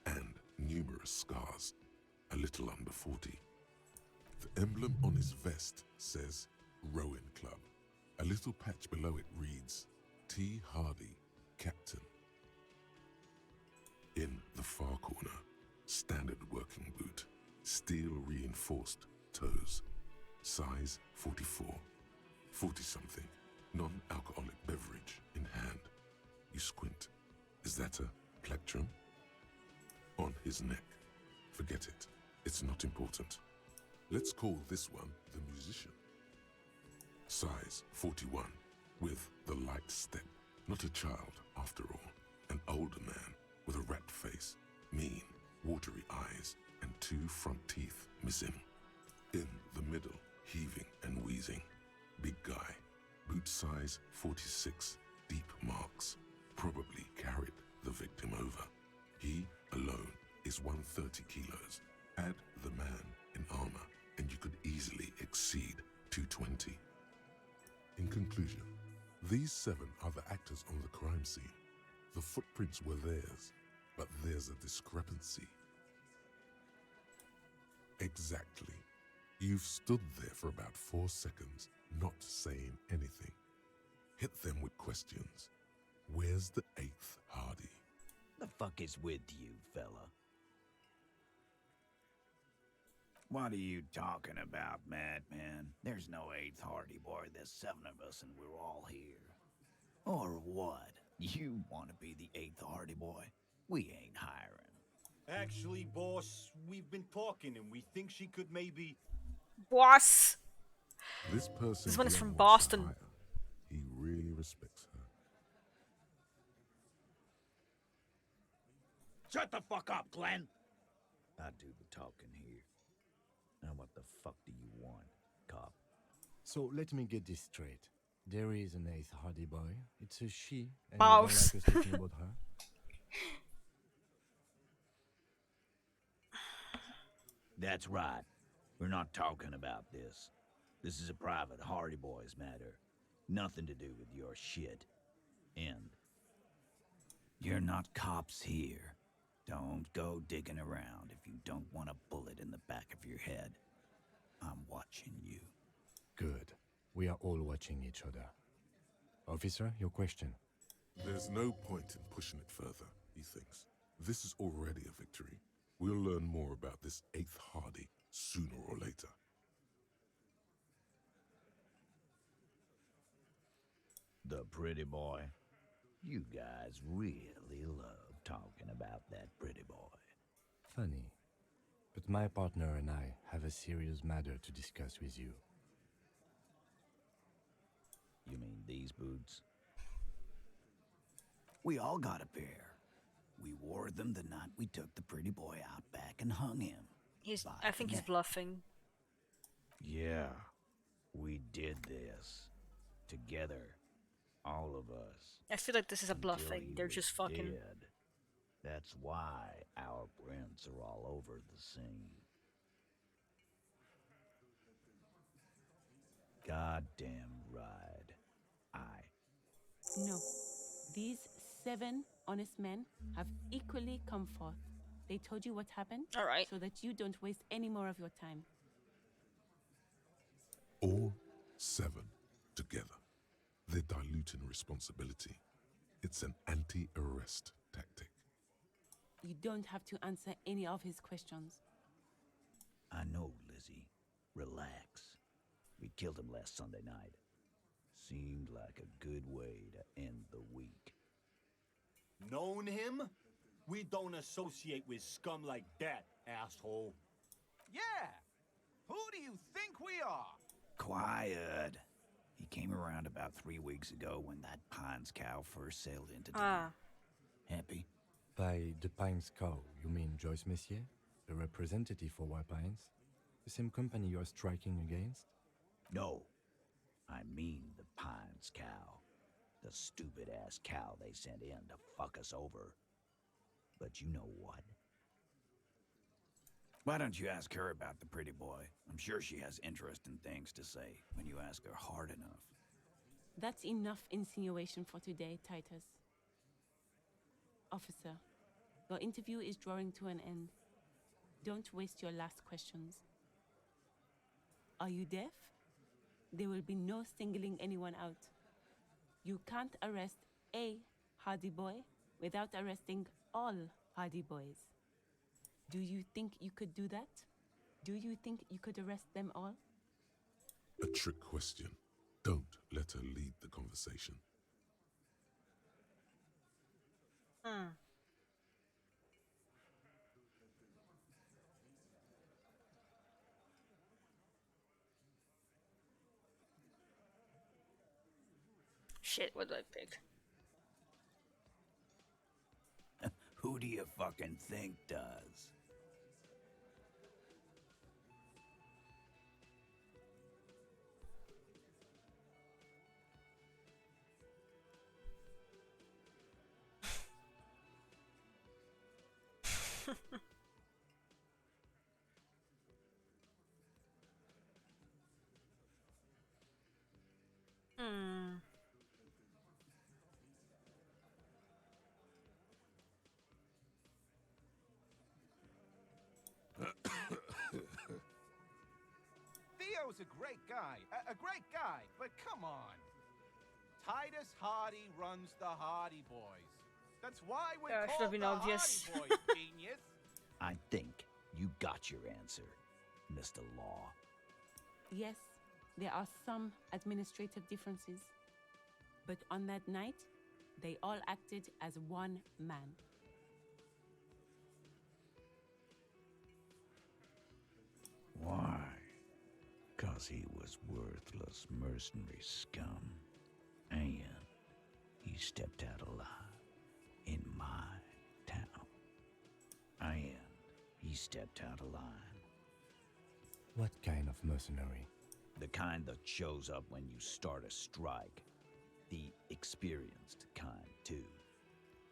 and numerous scars, a little under 40. The emblem on his vest says Rowing Club. A little patch below it reads T. Hardy, Captain. In the far corner, standard working boot, steel reinforced toes, size 44, 40-something, non-alcoholic beverage in hand. You squint. Is that a plectrum? On his neck. Forget it. It's not important. Let's call this one the musician. Size 41, with the light step. Not a child, after all. An older man with a wrapped face, mean, watery eyes, and 2 front teeth missing. In the middle, heaving and wheezing. Big guy, boot size 46, deep marks. Probably carried the victim over. He alone is 130 kilos. Add the man in armor, and you could easily exceed 220. In conclusion, these 7 are the actors on the crime scene. The footprints were theirs, but there's a discrepancy. Exactly. You've stood there for about 4 seconds, not saying anything. Hit them with questions. Where's the 8th Hardy? The fuck is with you, fella? What are you talking about, madman? There's no 8th Hardy boy. There's 7 of us and we're all here. Or what? You want to be the 8th Hardy boy? We ain't hiring. Actually, boss, we've been talking and we think she could maybe... Boss! This person This one is Glenn from wants to Boston. hire. He really respects her. Shut the fuck up, Glenn! I do the talking here. Now what the fuck do you want, cop? So let me get this straight. There is an 8th Hardy boy. It's a she, and Mouse. you don't like us talking about her? That's right. We're not talking about this. This is a private Hardy Boys matter. Nothing to do with your shit. End. You're not cops here. Don't go digging around if you don't want a bullet in the back of your head. I'm watching you. Good. We are all watching each other. Officer, your question. There's no point in pushing it further, he thinks. This is already a victory. We'll learn more about this 8th Hardy sooner or later. The pretty boy. You guys really love talking about that pretty boy. Funny. But my partner and I have a serious matter to discuss with you. You mean these boots? We all got a pair. We wore them the night we took the pretty boy out back and hung him. I think he's bluffing. Yeah, we did this. Together. All of us. I feel like this is a Until bluffing. he They're was just fucking. dead. That's why our prints are all over the scene. Goddamn right. No. These 7 honest men have equally come forth. They told you what happened. All right. So that you don't waste any more of your time. All 7 together. They're diluting responsibility. It's an anti-arrest tactic. You don't have to answer any of his questions. I know, Lizzie. Relax. We killed him last Sunday night. Seemed like a good way to end the week. Known him? We don't associate with scum like that, asshole. Yeah! Who do you think we are? Quiet. He came around about 3 weeks ago when that Pines cow first sailed into town. Happy? By the Pines cow, you mean Joyce Messier? The representative for White Pines? The same company you are striking against? No. I mean the Pines cow. The stupid-ass cow they sent in to fuck us over. But you know what? Why don't you ask her about the pretty boy? I'm sure she has interesting things to say when you ask her hard enough. That's enough insinuation for today, Titus. Officer, your interview is drawing to an end. Don't waste your last questions. Are you deaf? There will be no singling anyone out. You can't arrest a Hardy boy without arresting all Hardy boys. Do you think you could do that? Do you think you could arrest them all? A trick question. Don't let her lead the conversation. Shit, what do I pick? Who do you fucking think does? Theo's a great guy. A great guy, but come on. Titus Hardy runs the Hardy Boys. That's why we're Should have called been the obvious. Hardy Boys, genius. I think you got your answer, Mr. Law. Yes, there are some administrative differences. But on that night, they all acted as one man. Why? 'Cause he was worthless mercenary scum. And he stepped out alive in my town. And he stepped out alive. What kind of mercenary? The kind that shows up when you start a strike. The experienced kind, too.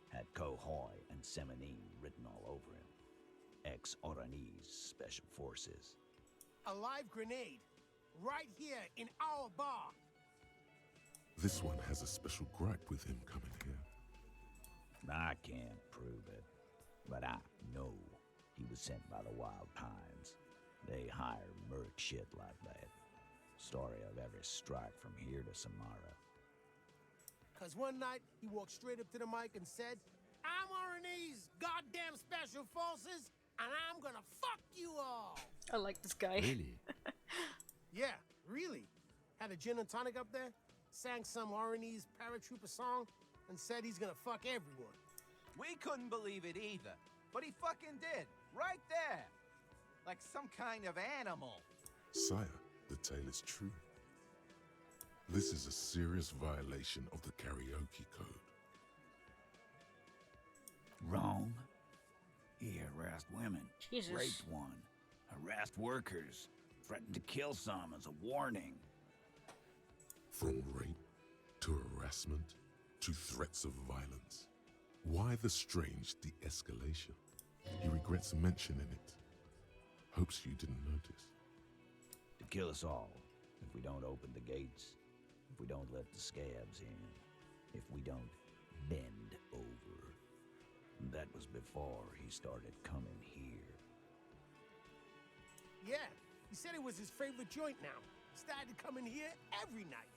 Had Ohhoohe and Semenine written all over him. Ex-Oranese Special Forces. A live grenade, right here in our bar. This one has a special gripe with him coming here. I can't prove it, but I know he was sent by the Wild Pines. They hire merc shit like that. Story of every strike from here to Samara. Cause one night he walked straight up to the mic and said, I'm RNA's goddamn special forces, and I'm gonna fuck you all. I like this guy. Really? Yeah, really. Had a gin and tonic up there, sang some RNA's paratrooper song, and said he's gonna fuck everyone. We couldn't believe it either, but he fucking did, right there. Like some kind of animal. Sire, the tale is true. This is a serious violation of the karaoke code. Wrong. He harassed women, Jesus. raped one, harassed workers, threatened to kill some as a warning. From rape to harassment to threats of violence. Why the strange de-escalation? He regrets mentioning it. Hopes you didn't notice. To kill us all if we don't open the gates, if we don't let the scabs in, if we don't bend over. And that was before he started coming here. Yeah, he said it was his favorite joint now. Started coming here every night.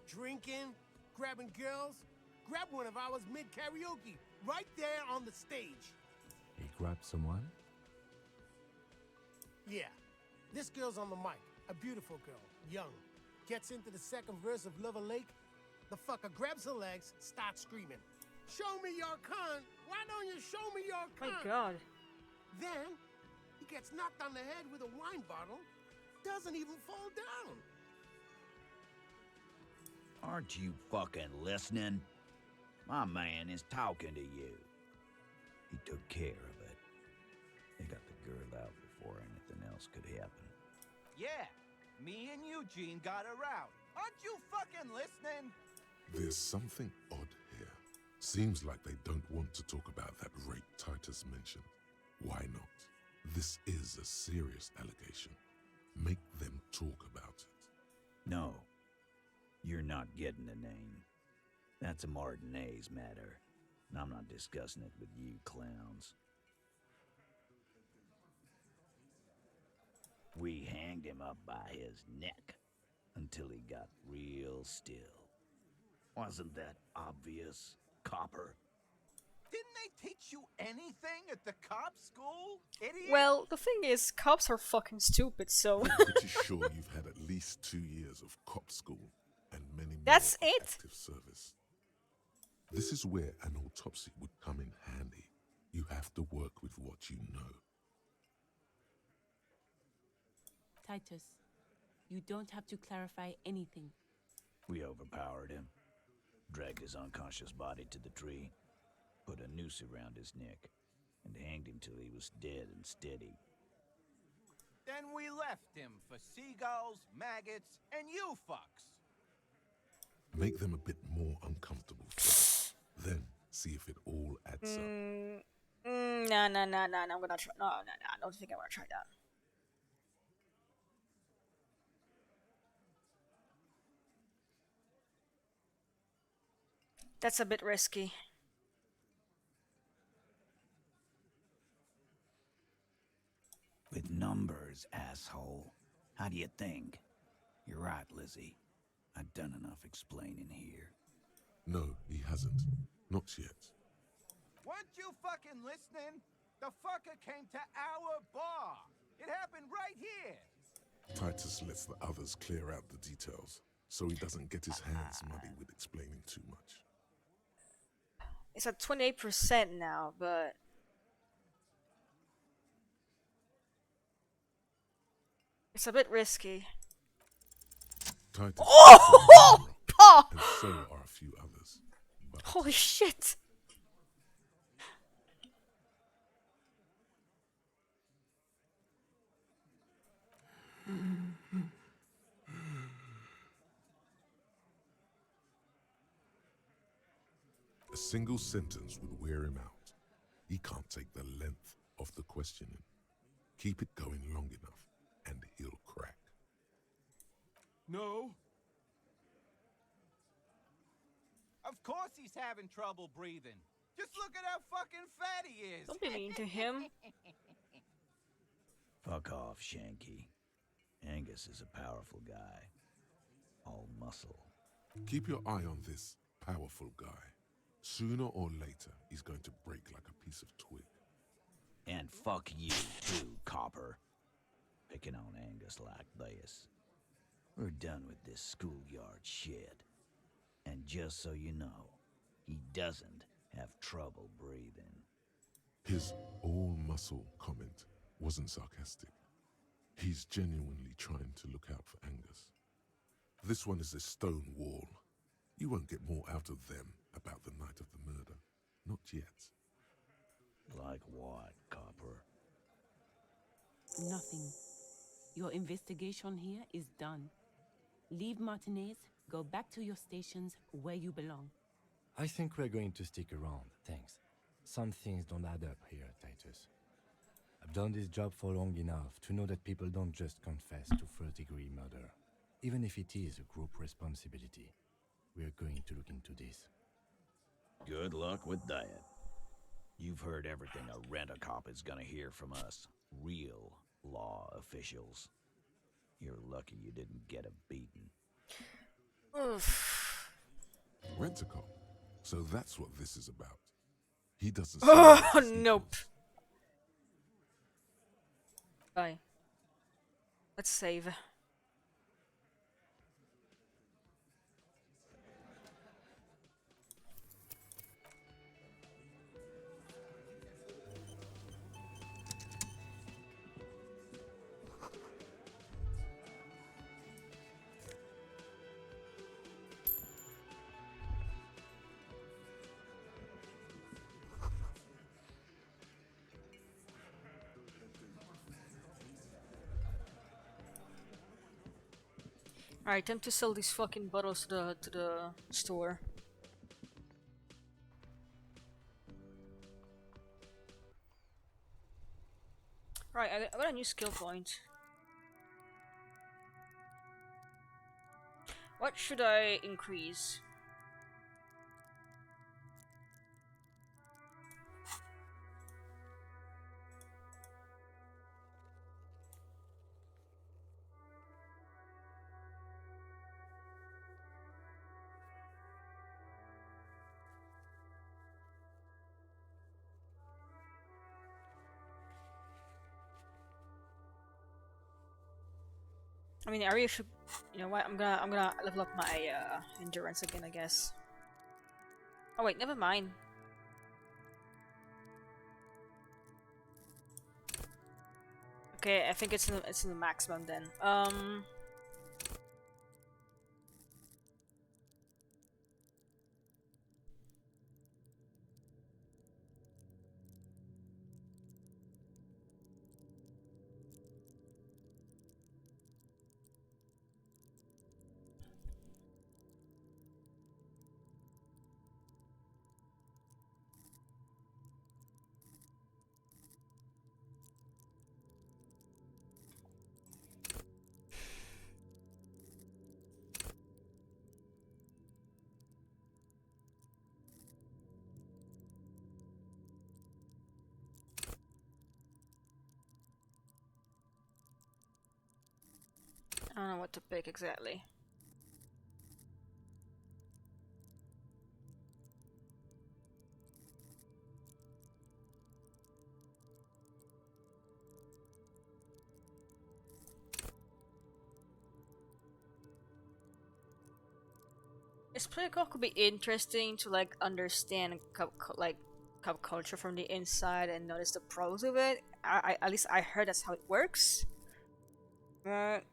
Drinking, grabbing girls. Grabbed one of ours mid-karaoke, right there on the stage. He grabbed someone? Yeah, this girl's on the mic, a beautiful girl, young. Gets into the second verse of Lover Lake. The fucker grabs her legs, starts screaming. Show me your cunt! Why don't you show me your cunt? My God. Then, he gets knocked on the head with a wine bottle. Doesn't even fall down. Aren't you fucking listening? My man is talking to you. He took care of it. They got the girl out before anything else could happen. Yeah, me and Eugene got her out. Aren't you fucking listening? There's something odd here. Seems like they don't want to talk about that rape Titus mentioned. Why not? This is a serious allegation. Make them talk about it. No, you're not getting the name. That's a Martinez matter, and I'm not discussing it with you clowns. We hanged him up by his neck until he got real still. Wasn't that obvious, copper? Didn't they teach you anything at the cop school, idiot? Well, the thing is, cops are fucking stupid, so... I'm pretty sure you've had at least 2 years of cop school and many more That's of it? active service. This is where an autopsy would come in handy. You have to work with what you know. Titus, you don't have to clarify anything. We overpowered him, dragged his unconscious body to the tree, put a noose around his neck, and hanged him till he was dead and steady. Then we left him for seagulls, maggots, and you fucks. Make them a bit more uncomfortable first. Then see if it all adds up. Nah, I'm gonna try. No, I don't think I'm gonna try that. That's a bit risky. With numbers, asshole. How do you think? You're right, Lizzie. I've done enough explaining here. No, he hasn't. Not yet. Weren't you fucking listening? The fucker came to our bar. It happened right here. Titus lets the others clear out the details, so he doesn't get his hands muddy with explaining too much. It's at 28% now, but... it's a bit risky. Titus Oh! and so are a few others. But holy shit! a single sentence would wear him out. He can't take the length of the questioning. Keep it going long enough, and he'll crack. No. Of course he's having trouble breathing. Just look at how fucking fat he is. Don't be mean to him. Fuck off, Shanky. Angus is a powerful guy. All muscle. Keep your eye on this Powerful guy. Sooner or later, he's going to break like a piece of twig. And fuck you too, Copper. Picking on Angus like this. We're done with this schoolyard shit. And just so you know, he doesn't have trouble breathing. His all-muscle comment wasn't sarcastic. He's genuinely trying to look out for Angus. This one is a stone wall. You won't get more out of them about the night of the murder. Not yet. Like what, Copper? Nothing. Your investigation here is done. Leave Martinez, go back to your stations where you belong. I think we're going to stick around, thanks. Some things don't add up here, Titus. I've done this job for long enough to know that people don't just confess to first-degree murder. Even if it is a group responsibility, we're going to look into this. Good luck with that. You've heard everything a rent-a-cop is gonna hear from us, real law officials. You're lucky you didn't get a beating. Oof. Rent-a-cop. So that's what this is about. He doesn't. Oh, nope. Bye. Let's save. Alright, time to sell these fucking bottles to the store. Right, I got a new skill point. What should I increase? I mean, I really should. You know what? I'm gonna level up my endurance again, I guess. Oh wait, never mind. Okay, I think it's in the maximum then. I don't know what to pick exactly. This protocol could be interesting to like understand cup culture from the inside and notice the pros of it. I at least I heard that's how it works. But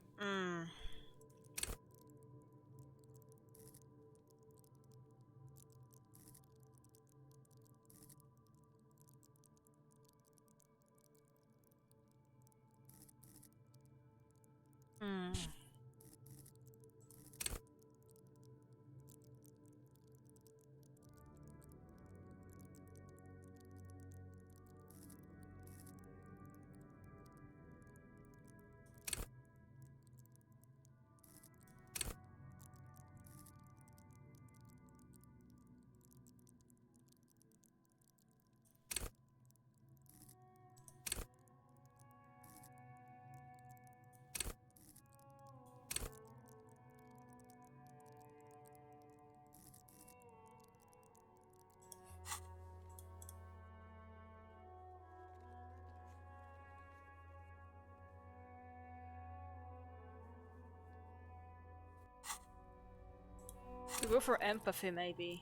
To go for empathy, maybe.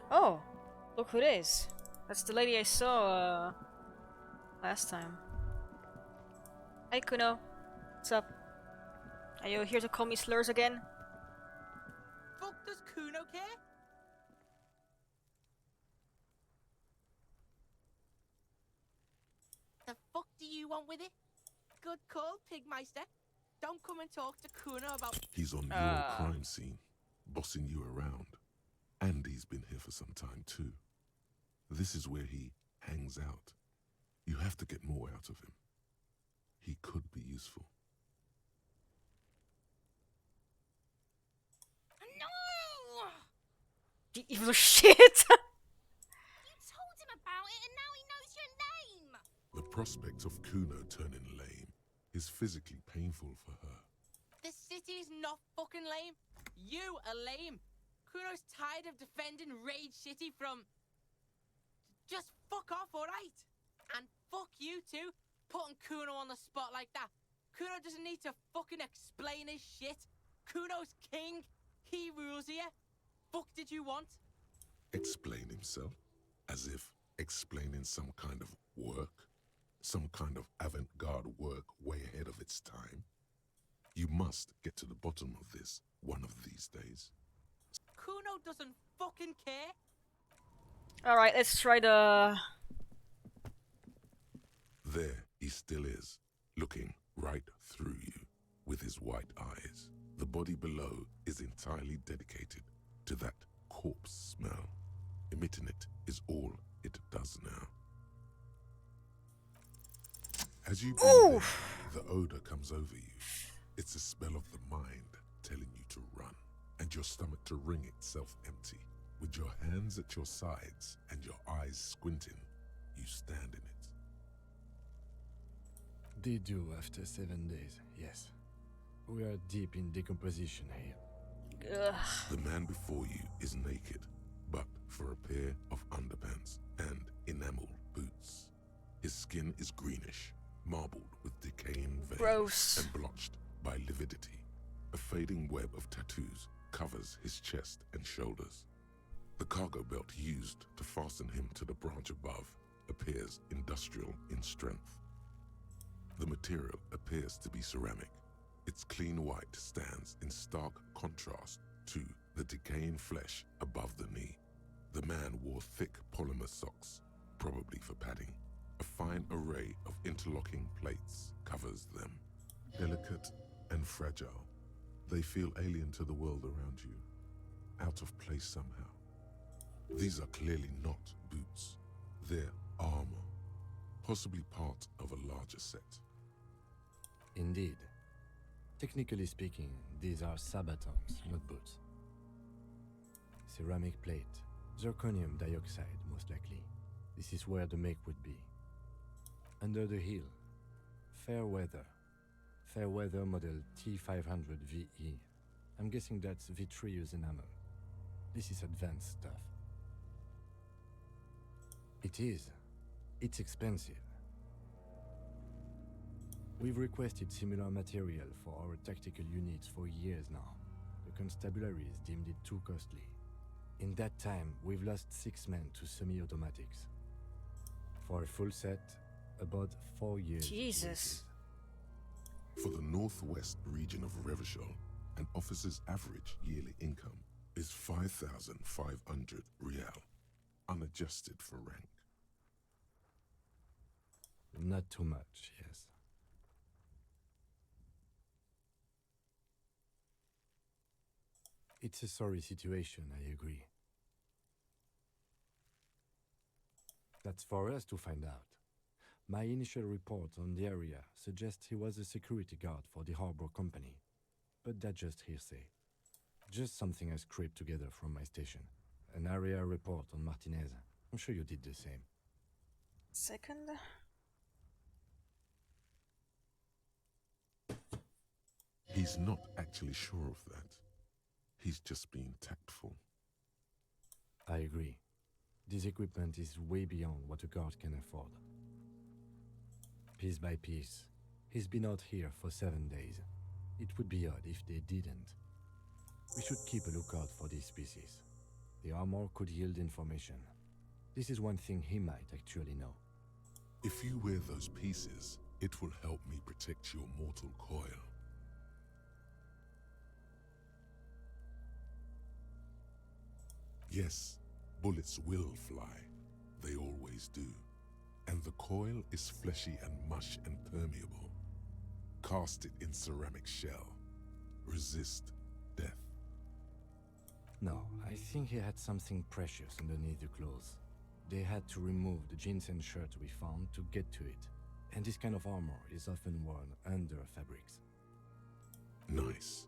Oh, look who it is. That's the lady I saw last time. Hey Kuno, what's up? Are you here to call me slurs again? Fuck does Kuno care? The fuck do you want with it? Good call, Pigmeister. Don't come and talk to Kuno about... He's on your crime scene, bossing you around. And he's been here for some time too. This is where he hangs out. You have to get more out of him. He could be useful. No! The evil shit! You told him about it and now he knows your name! The prospect of Kuno turning lame is physically painful for her. The city's not fucking lame. You are lame. Kuno's tired of defending Rage City from... Just fuck off, alright? And fuck you too, putting Kuno on the spot like that. Kuno doesn't need to fucking explain his shit. Kuno's king. He rules here. Fuck did you want? Explain himself? As if explaining some kind of work? Some kind of avant-garde work way ahead of its time? You must get to the bottom of this one of these days. Kuno doesn't fucking care. Alright, let's try the... There he still is, looking right through you with his white eyes. The body below is entirely dedicated to that corpse smell. Emitting it is all it does now. As you breathe in, the odor comes over you. It's a smell of the mind telling you to run, and your stomach to wring itself empty. With your hands at your sides and your eyes squinting, you stand in it. They do after 7 days, yes. We are deep in decomposition here. Ugh. The man before you is naked, but for a pair of underpants and enamel boots. His skin is greenish, marbled with decaying veins Gross. and blotched by lividity. A fading web of tattoos covers his chest and shoulders. The cargo belt used to fasten him to the branch above appears industrial in strength. The material appears to be ceramic. Its clean white stands in stark contrast to the decaying flesh above the knee. The man wore thick polymer socks, probably for padding. A fine array of interlocking plates covers them. Delicate and fragile, they feel alien to the world around you, out of place somehow. These are clearly not boots. They're armor, possibly part of a larger set. Indeed. Technically speaking, these are sabatons, not boots. Ceramic plate, zirconium dioxide, most likely. This is where the make would be. Under the heel, fair weather. Fair weather model T500 VE. I'm guessing that's vitreous enamel. This is advanced stuff. It is. It's expensive. We've requested similar material for our tactical units for years now. The constabularies deemed it too costly. In that time, we've lost 6 men to semi-automatics. For a full set, about 4 years. Jesus. For the northwest region of Revachol, an officer's average yearly income is 5,500 rial, unadjusted for rank. Not too much, yes. It's a sorry situation, I agree. That's for us to find out. My initial report on the area suggests he was a security guard for the harbor company. But that's just hearsay. Just something I scraped together from my station. An area report on Martinez. I'm sure you did the same. Second. He's not actually sure of that. He's just being tactful. I agree. This equipment is way beyond what a guard can afford. piece by piece. He's been out here for 7 days. It would be odd if they didn't. We should keep a lookout for these species. The armor could yield information. This is one thing he might actually know. If you wear those pieces, it will help me protect your mortal coil. Yes, bullets will fly. They always do. And the coil is fleshy and mush and permeable. Cast it in ceramic shell. Resist death. No, I think he had something precious underneath the clothes. They had to remove the jeans and shirt we found to get to it. And this kind of armor is often worn under fabrics. Nice.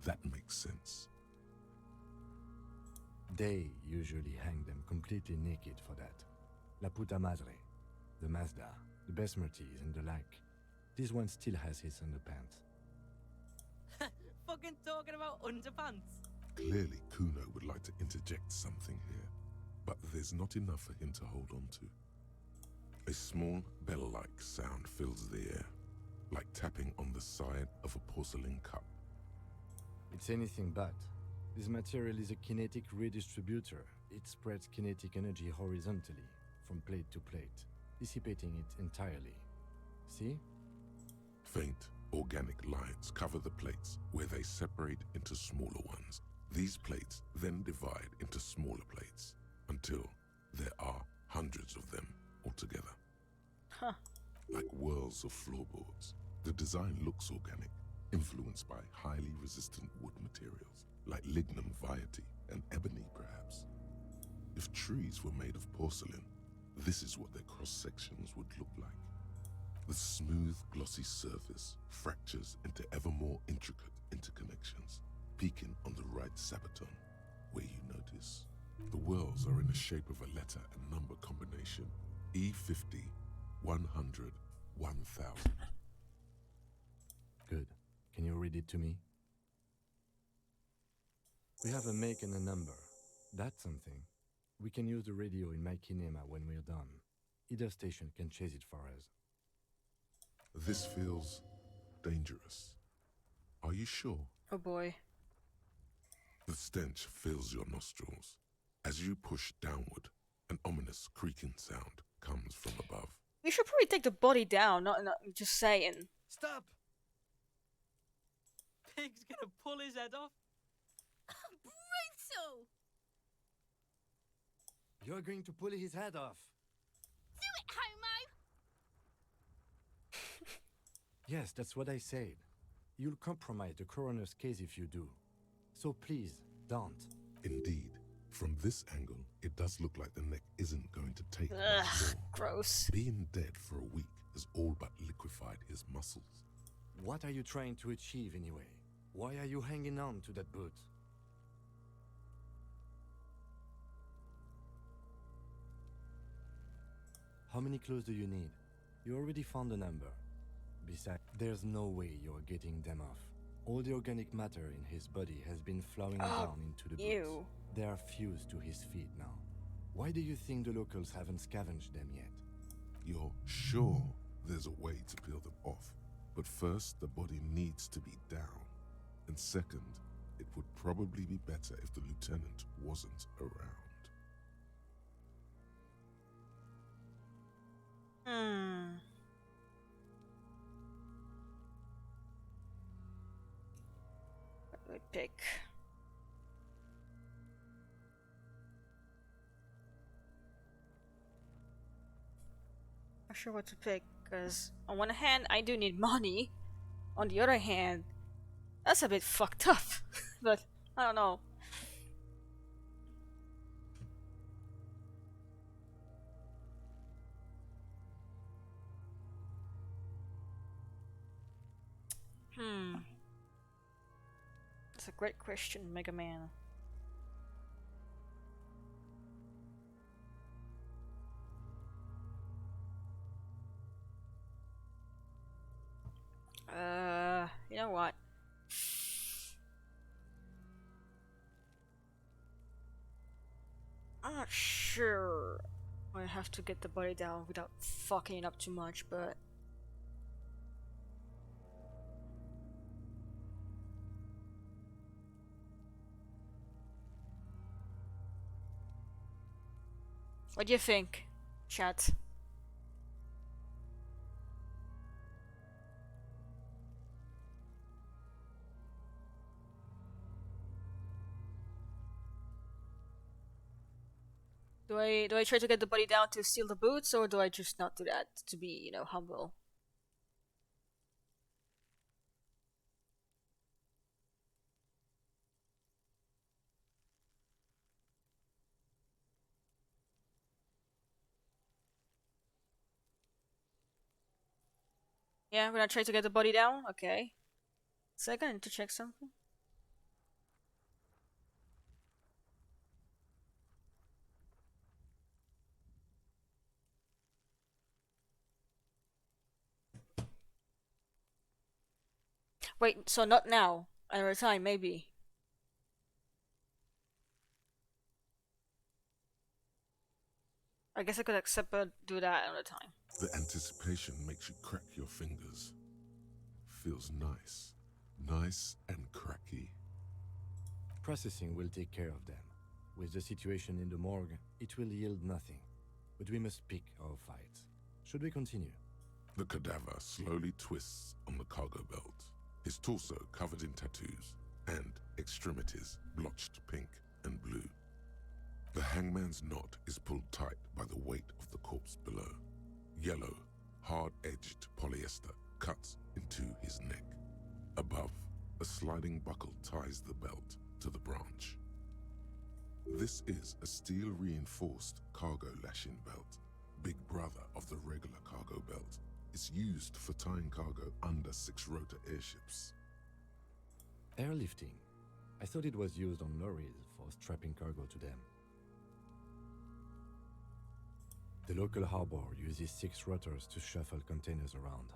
That makes sense. They usually hang them completely naked for that. La puta madre, the Mazda, the Besmerties and the like. This one still has his underpants. Fucking talking about underpants. Clearly, Kuno would like to interject something here, but there's not enough for him to hold on to. A small bell-like sound fills the air, like tapping on the side of a porcelain cup. It's anything but. This material is a kinetic redistributor. It spreads kinetic energy horizontally, from plate to plate, dissipating it entirely. See? Faint, organic lines cover the plates where they separate into smaller ones. These plates then divide into smaller plates until there are hundreds of them altogether. Huh. Like whirls of floorboards. The design looks organic, influenced by highly resistant wood materials, like lignum vitae and ebony perhaps. If trees were made of porcelain, this is what their cross-sections would look like. The smooth, glossy surface fractures into ever more intricate interconnections, peaking on the right sabaton, where you notice the whirls are in the shape of a letter and number combination: E50, 100, 1000. Good. Can you read it to me? We have a make and a number. That's something. We can use the radio in my kinema when we're done. Either station can chase it for us. This feels dangerous. Are you sure? Oh boy. The stench fills your nostrils. As you push downward, an ominous creaking sound comes from above. We should probably take the body down, not just saying. Stop! Pig's gonna pull his head off. Brutal! You're going to pull his head off. Do it, homo! Yes, that's what I said. You'll compromise the coroner's case if you do. So please, don't. Indeed, from this angle, it does look like the neck isn't going to take much Ugh, more. gross. Being dead for a week has all but liquefied his muscles. What are you trying to achieve anyway? Why are you hanging on to that boot? How many clues do you need? You already found a number. Besides, there's no way you're getting them off. All the organic matter in his body has been flowing down into the boots. They are fused to his feet now. Why do you think the locals haven't scavenged them yet? You're sure there's a way to peel them off, but first the body needs to be down. And second, it would probably be better if the lieutenant wasn't around. What do I pick? Not sure what to pick, because on one hand, I do need money. On the other hand, that's a bit fucked up. But I don't know. That's a great question, Mega Man. You know what? I'm not sure I have to get the body down without fucking it up too much, but What do you think, chat? Do I try to get the body down to steal the boots, or do I just not do that to be, humble? Yeah, we're gonna try to get the body down? Okay. Second, I need to check something. Wait, so not now. Another time, maybe. I guess I could accept but do that another time. The anticipation makes you crack your fingers. Feels nice. Nice and cracky. Processing will take care of them. With the situation in the morgue, it will yield nothing. But we must pick our fights. Should we continue? The cadaver slowly twists on the cargo belt, his torso covered in tattoos, and extremities blotched pink and blue. The hangman's knot is pulled tight by the weight of the corpse below. Yellow, hard-edged polyester cuts into his neck. Above, a sliding buckle ties the belt to the branch. This is a steel-reinforced cargo lashing belt, big brother of the regular cargo belt. It's used for tying cargo under six-rotor airships. Airlifting. I thought it was used on lorries for strapping cargo to them. The local harbor uses 6 rotors to shuffle containers around.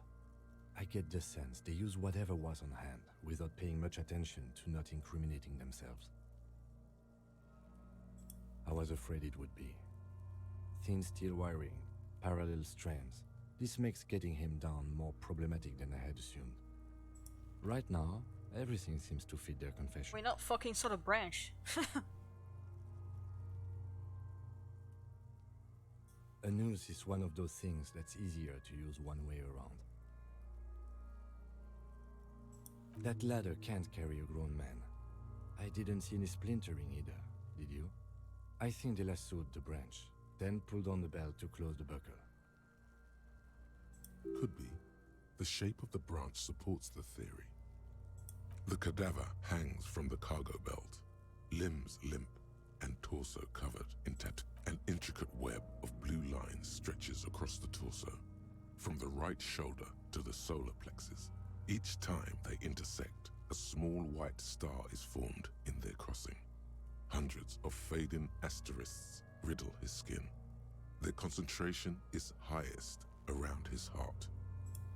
I get the sense they use whatever was on hand without paying much attention to not incriminating themselves. I was afraid it would be. Thin steel wiring, parallel strands. This makes getting him down more problematic than I had assumed. Right now, everything seems to fit their confession. We're not fucking sort of branch. A noose is one of those things that's easier to use one way around. That ladder can't carry a grown man. I didn't see any splintering either, did you? I think they lassoed the branch, then pulled on the belt to close the buckle. Could be. The shape of the branch supports the theory. The cadaver hangs from the cargo belt, limbs limp and torso covered in tattoo. An intricate web of blue lines stretches across the torso, from the right shoulder to the solar plexus. Each time they intersect, a small white star is formed in their crossing. Hundreds of fading asterisks riddle his skin. Their concentration is highest around his heart.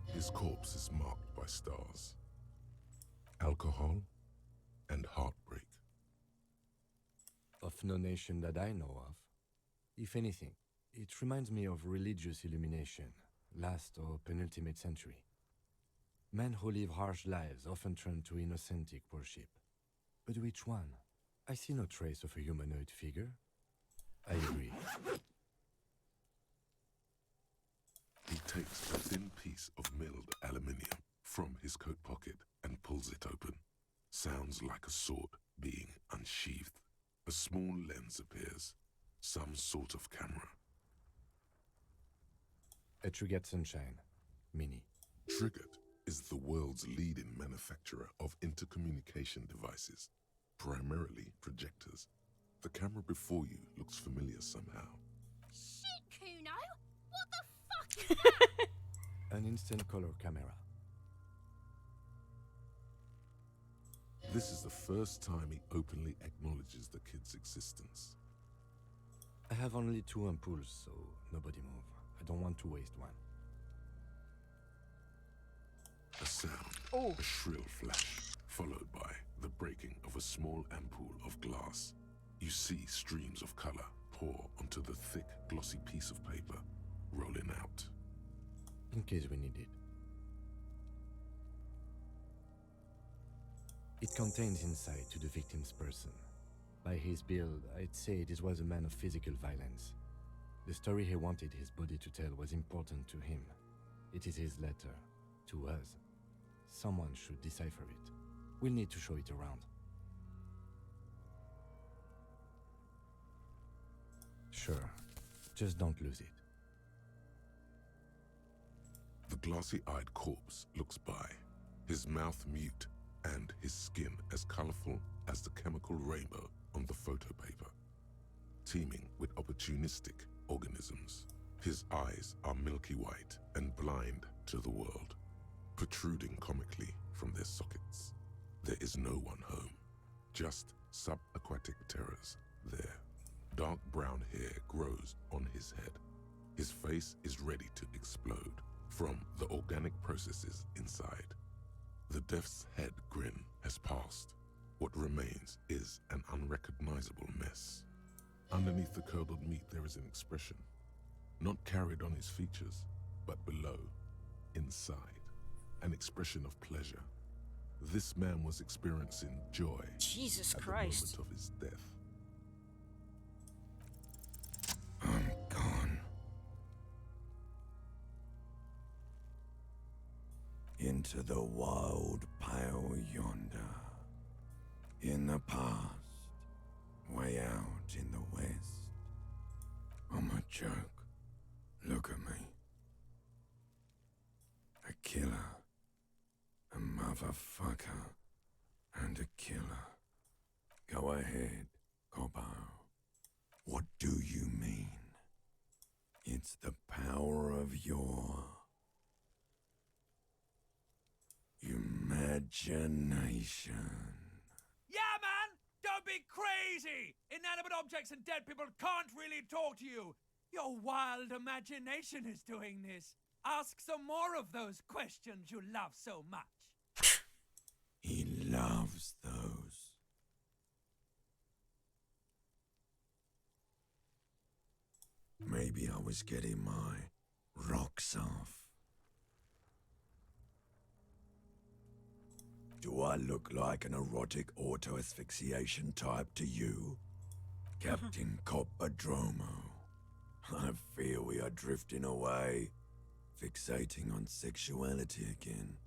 His corpse is marked by stars. Alcohol and heartbreak. Of no nation that I know of. If anything, it reminds me of religious illumination, last or penultimate century. Men who live harsh lives often turn to innocentic worship. But which one? I see no trace of a humanoid figure. I agree. He takes a thin piece of milled aluminium from his coat pocket and pulls it open. Sounds like a sword being unsheathed. A small lens appears. Some sort of camera. A Trigger Sunshine. Mini. Triggered is the world's leading manufacturer of intercommunication devices, primarily projectors. The camera before you looks familiar somehow. Shit, Kuno! What the fuck is that? An instant color camera. This is the first time he openly acknowledges the kid's existence. I have only 2 ampoules, so nobody move. I don't want to waste one. A sound, Ooh. a shrill flash, followed by the breaking of a small ampoule of glass. You see streams of color pour onto the thick, glossy piece of paper, rolling out. In case we need it. It contains insight to the victim's person. By his build, I'd say this was a man of physical violence. The story he wanted his body to tell was important to him. It is his letter to us. Someone should decipher it. We'll need to show it around. Sure. Just don't lose it. The glossy-eyed corpse looks by, his mouth mute and his skin as colorful as the chemical rainbow on the photo paper, teeming with opportunistic organisms. His eyes are milky white and blind to the world, protruding comically from their sockets. There is no one home, just subaquatic terrors there. Dark brown hair grows on his head. His face is ready to explode from the organic processes inside. The death's head grin has passed. What remains is an unrecognizable mess. Underneath the curdled meat there is an expression, not carried on his features, but below, inside, an expression of pleasure. This man was experiencing joy Jesus at Christ. the moment of his death. I'm gone. Into the wild pale yonder. In the past, way out in the west. I'm a joke. Look at me. A killer. A motherfucker. And a killer. Go ahead, Cobbo. What do you mean? It's the power of your imagination. Yeah, man! Don't be crazy! Inanimate objects and dead people can't really talk to you. Your wild imagination is doing this. Ask some more of those questions you love so much. He loves those. Maybe I was getting my rocks off. Do I look like an erotic auto-asphyxiation type to you? Captain Coppodromo? I fear we are drifting away, fixating on sexuality again.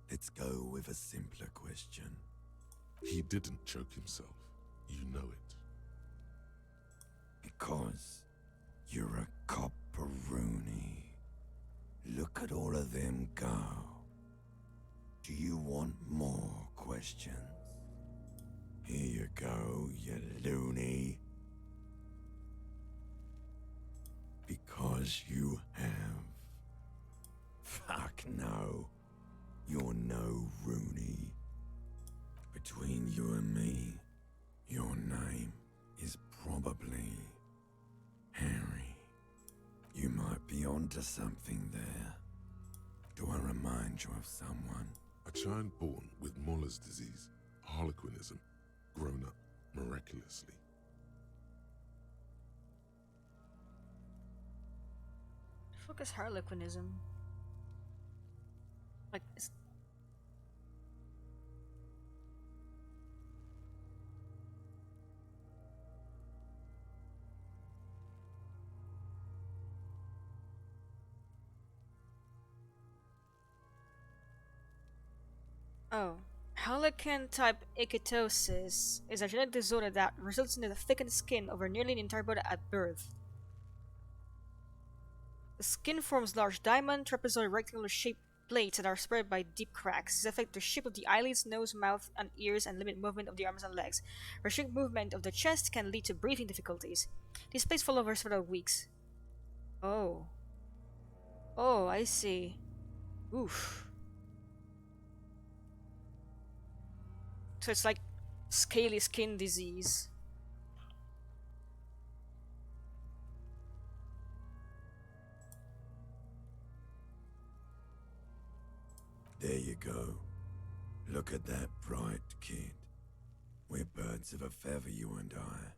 Let's go with a simpler question. He didn't choke himself. You know it. Because you're a copperoonie. Look at all of them go. Do you want more questions? Here you go, you loony. Because you have. Fuck no. You're no Rooney. Between you and me, your name is probably Harry. You might be onto something there. Do I remind you of someone? A child born with Muller's disease, harlequinism, grown up miraculously. The fuck is harlequinism? Like, is... Oh. Harlequin-type ichthyosis is a genetic disorder that results in the thickened skin over nearly the entire body at birth. The skin forms large diamond, trapezoid, rectangular-shaped plates that are spread by deep cracks. These affect the shape of the eyelids, nose, mouth, and ears, and limit movement of the arms and legs. Restrict movement of the chest can lead to breathing difficulties. These plates fall over several weeks. Oh. Oh, I see. Oof. So it's like scaly skin disease. There you go. Look at that bright kid. We're birds of a feather, you and I.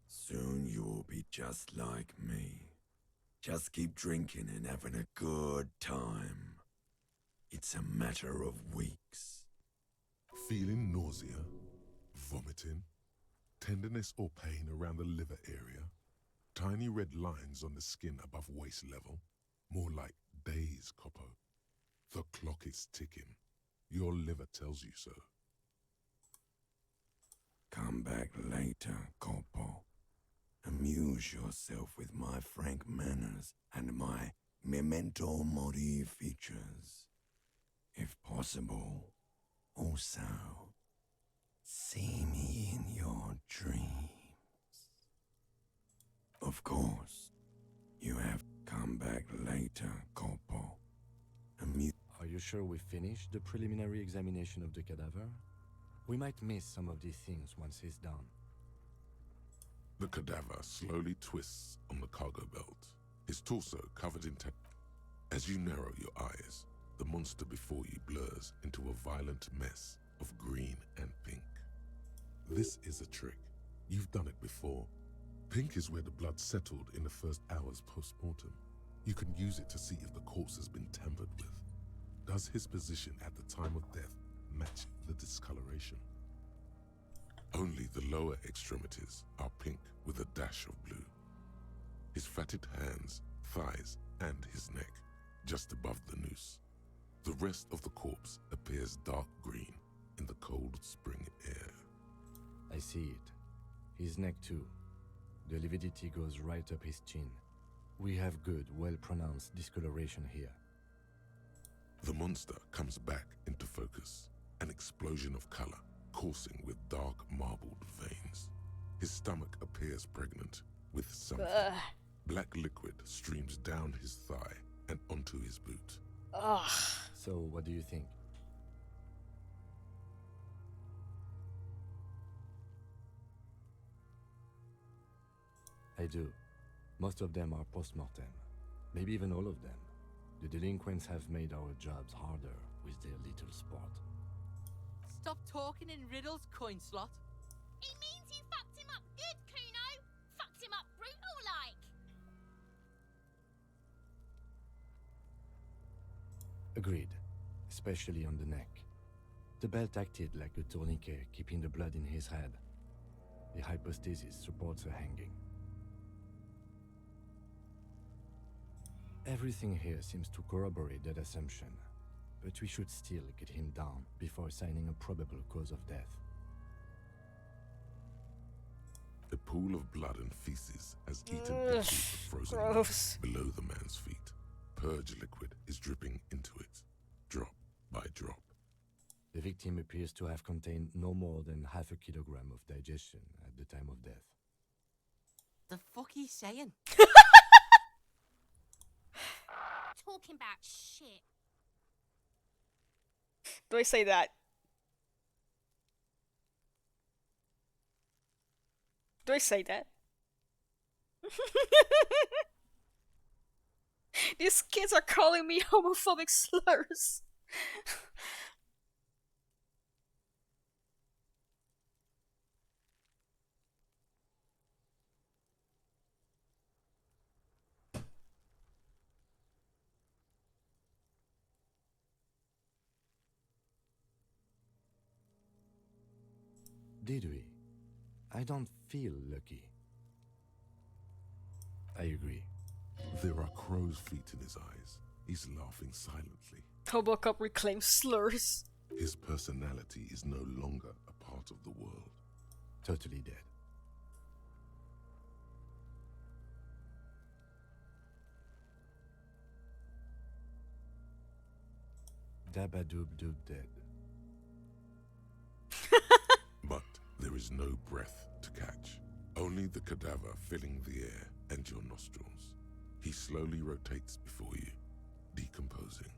Soon you'll be just like me. Just keep drinking and having a good time. It's a matter of weeks. Feeling nausea, vomiting, tenderness or pain around the liver area, Tiny red lines on the skin above waist level. More like days, Coppo. The clock is ticking. Your liver tells you so. Come back later, Corpo. Amuse yourself with my frank manners and my memento mori features. If possible, also, see me in your dreams. Of course, you have come back later, Corpo. Are you sure we finished the preliminary examination of the cadaver? We might miss some of these things once he's done. The cadaver slowly twists on the cargo belt, his torso covered in As you narrow your eyes, the monster before you blurs into a violent mess of green and pink. This is a trick. You've done it before. Pink is where the blood settled in the first hours post-mortem. You can use it to see if the corpse has been tampered with. Does his position at the time of death match the discoloration? Only the lower extremities are pink with a dash of blue. His fatted hands, thighs, and his neck, just above the noose. The rest of the corpse appears dark green in the cold spring air. I see it. His neck too. The lividity goes right up his chin. We have good, well-pronounced discoloration here. The monster comes back into focus, an explosion of color, coursing with dark marbled veins. His stomach appears pregnant with something. Ugh. Black liquid streams down his thigh and onto his boot. Ugh. So, what do you think? I do. Most of them are post-mortem. Maybe even all of them. The delinquents have made our jobs harder with their little sport. Stop talking in riddles, coin slot. It means you fucked him up good, Kuno. Fucked him up brutal-like. Agreed. Especially on the neck. The belt acted like a tourniquet, keeping the blood in his head. The hypostasis supports a hanging. Everything here seems to corroborate that assumption, but we should still get him down before assigning a probable cause of death. A pool of blood and feces has eaten Ugh, into the frozen gross. lava below the man's feet. Purge liquid is dripping into it, drop by drop. The victim appears to have contained no more than half a kilogram of digestion at the time of death. The fuck he's saying? Talking about shit. Do I say that? Do I say that? These kids are calling me homophobic slurs. Did we? I don't feel lucky. I agree. There are crow's feet in his eyes. He's laughing silently. Hobocop reclaims slurs. His personality is no longer a part of the world. Totally dead. Dabadoob doob dead. But there is no breath to catch. Only the cadaver filling the air and your nostrils. He slowly rotates before you, decomposing.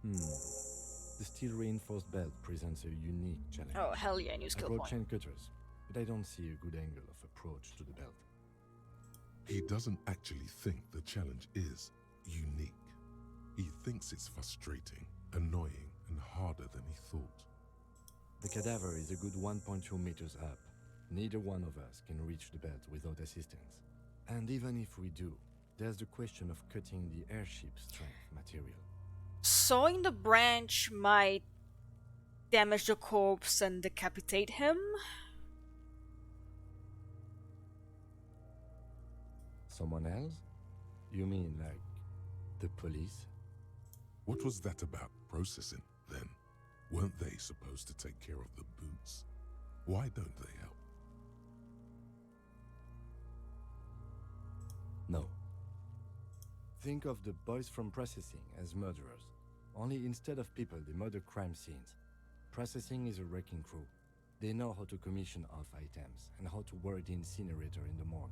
The steel-reinforced belt presents a unique challenge. Oh, hell yeah, new I skill brought point. chain cutters, but I don't see a good angle of approach to the belt. He doesn't actually think the challenge is unique. He thinks it's frustrating, annoying, and harder than he thought. The cadaver is a good 1.2 meters up. Neither one of us can reach the belt without assistance. And even if we do, there's the question of cutting the airship strength material. Sawing the branch might damage the corpse and decapitate him. Someone else? You mean like the police? What was that about processing, then? Weren't they supposed to take care of the boots? Why don't they help? No. Think of the boys from processing as murderers. Only instead of people, they murder crime scenes. Processing is a wrecking crew. They know how to commission off items and how to work the incinerator in the morgue.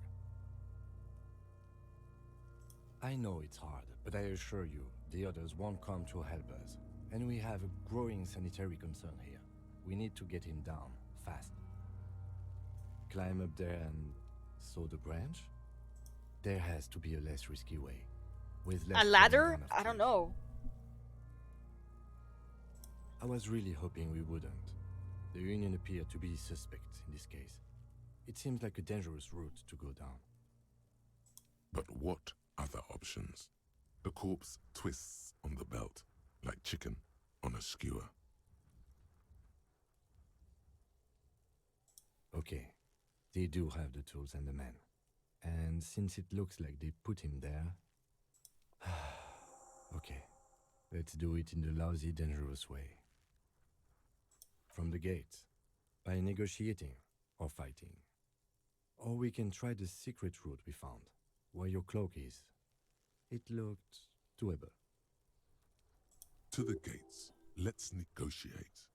I know it's hard, but I assure you, the others won't come to help us. And we have a growing sanitary concern here. We need to get him down, fast. Climb up there and saw the branch? There has to be a less risky way. With less A ladder? burning on I don't know. I was really hoping we wouldn't. The Union appeared to be suspect in this case. It seems like a dangerous route to go down. But what other options? The corpse twists on the belt, like chicken on a skewer. Okay, they do have the tools and the men. And since it looks like they put him there... okay, let's do it in the lousy, dangerous way. From the gate, by negotiating or fighting. Or we can try the secret route we found, where your cloak is. It looked doable. To the gates. Let's negotiate.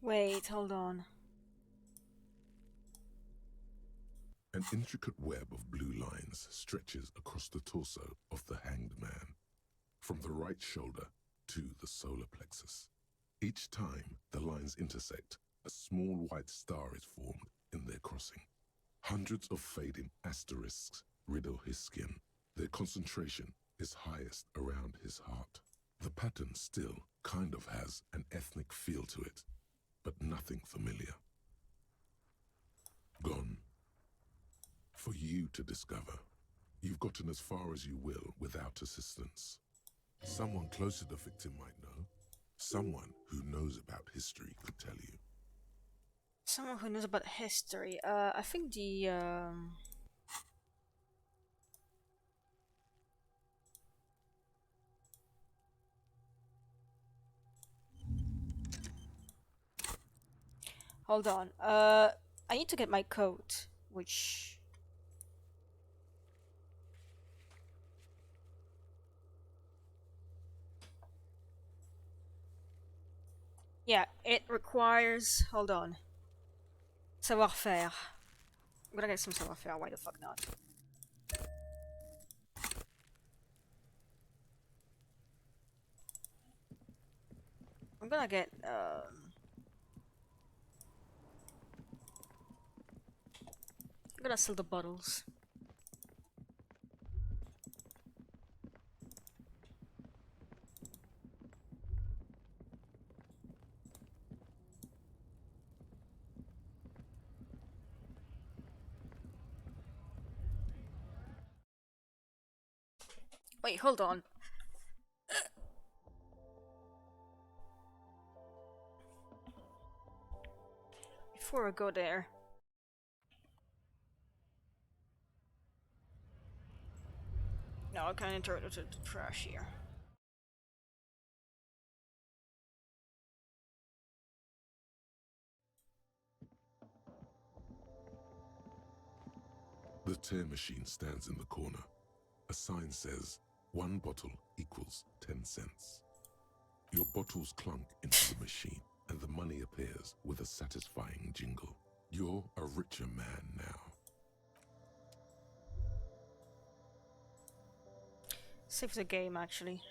Wait, hold on. An intricate web of blue lines stretches across the torso of the hanged man, from the right shoulder to the solar plexus. Each time the lines intersect, a small white star is formed in their crossing. Hundreds of fading asterisks riddle his skin. Their concentration is highest around his heart. The pattern still kind of has an ethnic feel to it, but nothing familiar. Gone. For you to discover. You've gotten as far as you will without assistance. Someone close to the victim might know. Someone who knows about history could tell you. Someone who knows about history. I think the hold on. I need to get my coat, which yeah, it requires. Hold on. Savoir-faire. I'm gonna get some savoir-faire. Why the fuck not? I'm gonna get I'm gonna sell the bottles. Wait, hold on. Before I go there. No, I can't enter it into the trash here. The tear machine stands in the corner. A sign says, 1 bottle equals 10 cents. Your bottles clunk into the machine, and the money appears with a satisfying jingle. You're a richer man now. Save the game, actually.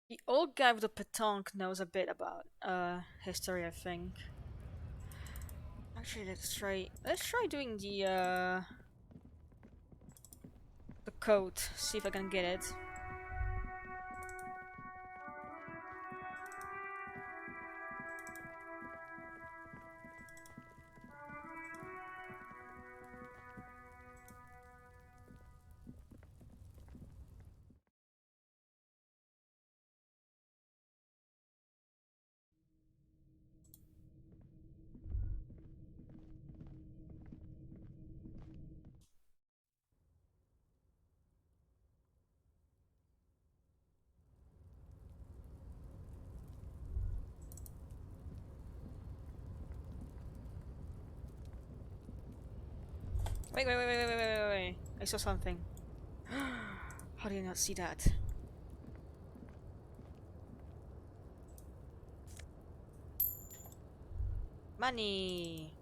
The old guy with the petanque knows a bit about history, I think. Actually, let's try doing the code, see if I can get it. Wait. I saw something. How did I not see that? Money!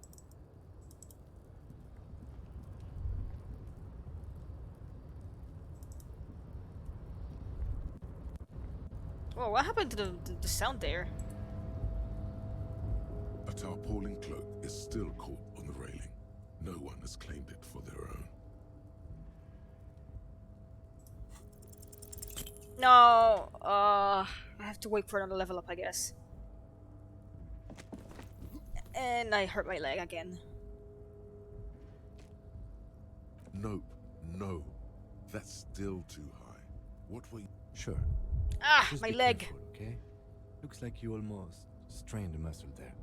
Oh, what happened to the sound there? A tarpaulin cloak is still caught on the railing. No one has claimed it for their own. No! I have to wait for another level up, I guess. And I hurt my leg again. Nope, no. That's still too high. What were you... Sure. Ah, Just my be leg. careful, okay? Looks like you almost strained a muscle there.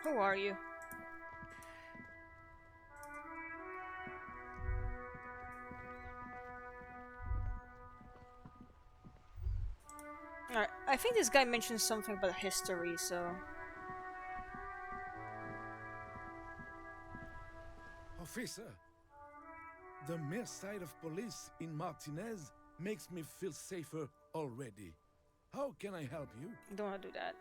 Who are you? Alright, I think this guy mentioned something about history, so... Officer, the mere sight of police in Martinez makes me feel safer already. How can I help you? I don't want to do that.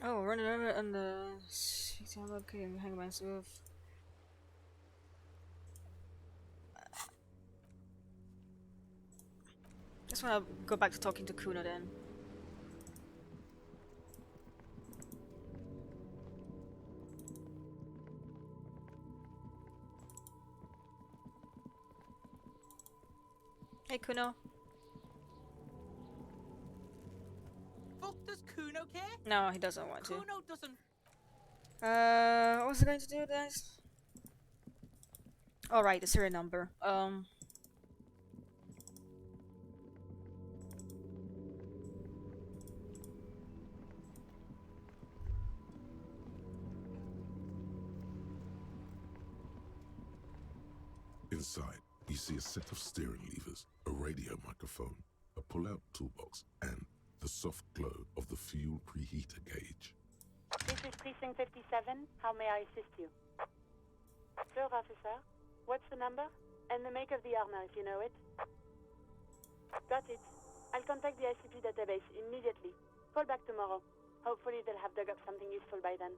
Oh, run over on the... Okay, hang myself. Just wanna go back to talking to Kuno then. Hey Kuno. Fuck, does Kuno care? No, he doesn't want to. Kuno doesn't. What was I going to do this? Alright, the serial number. Inside, you see a set of steering levers, a radio microphone, a pull-out toolbox, and the soft glow of the fuel preheater gauge. This is Precinct 57. How may I assist you? Sure, officer. What's the number? And the make of the armor, if you know it. Got it. I'll contact the ICP database immediately. Call back tomorrow. Hopefully they'll have dug up something useful by then.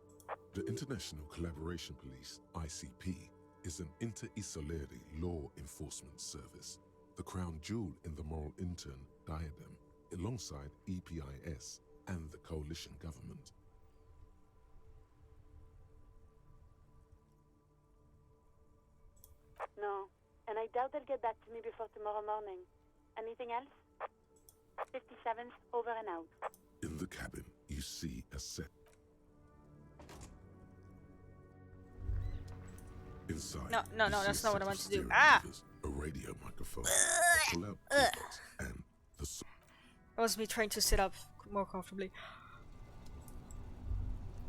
The International Collaboration Police, ICP, is an inter-Isolari law enforcement service, the crown jewel in the moral intern diadem, alongside EPIS and the coalition government. No, and I doubt they'll get back to me before tomorrow morning. Anything else? 57's over and out. In the cabin, you see a set. Inside, No, you see that's a not what set I of want to do. steering Ah! levers, a radio microphone, a pull-out toolbox, and the That was me trying to sit up more comfortably.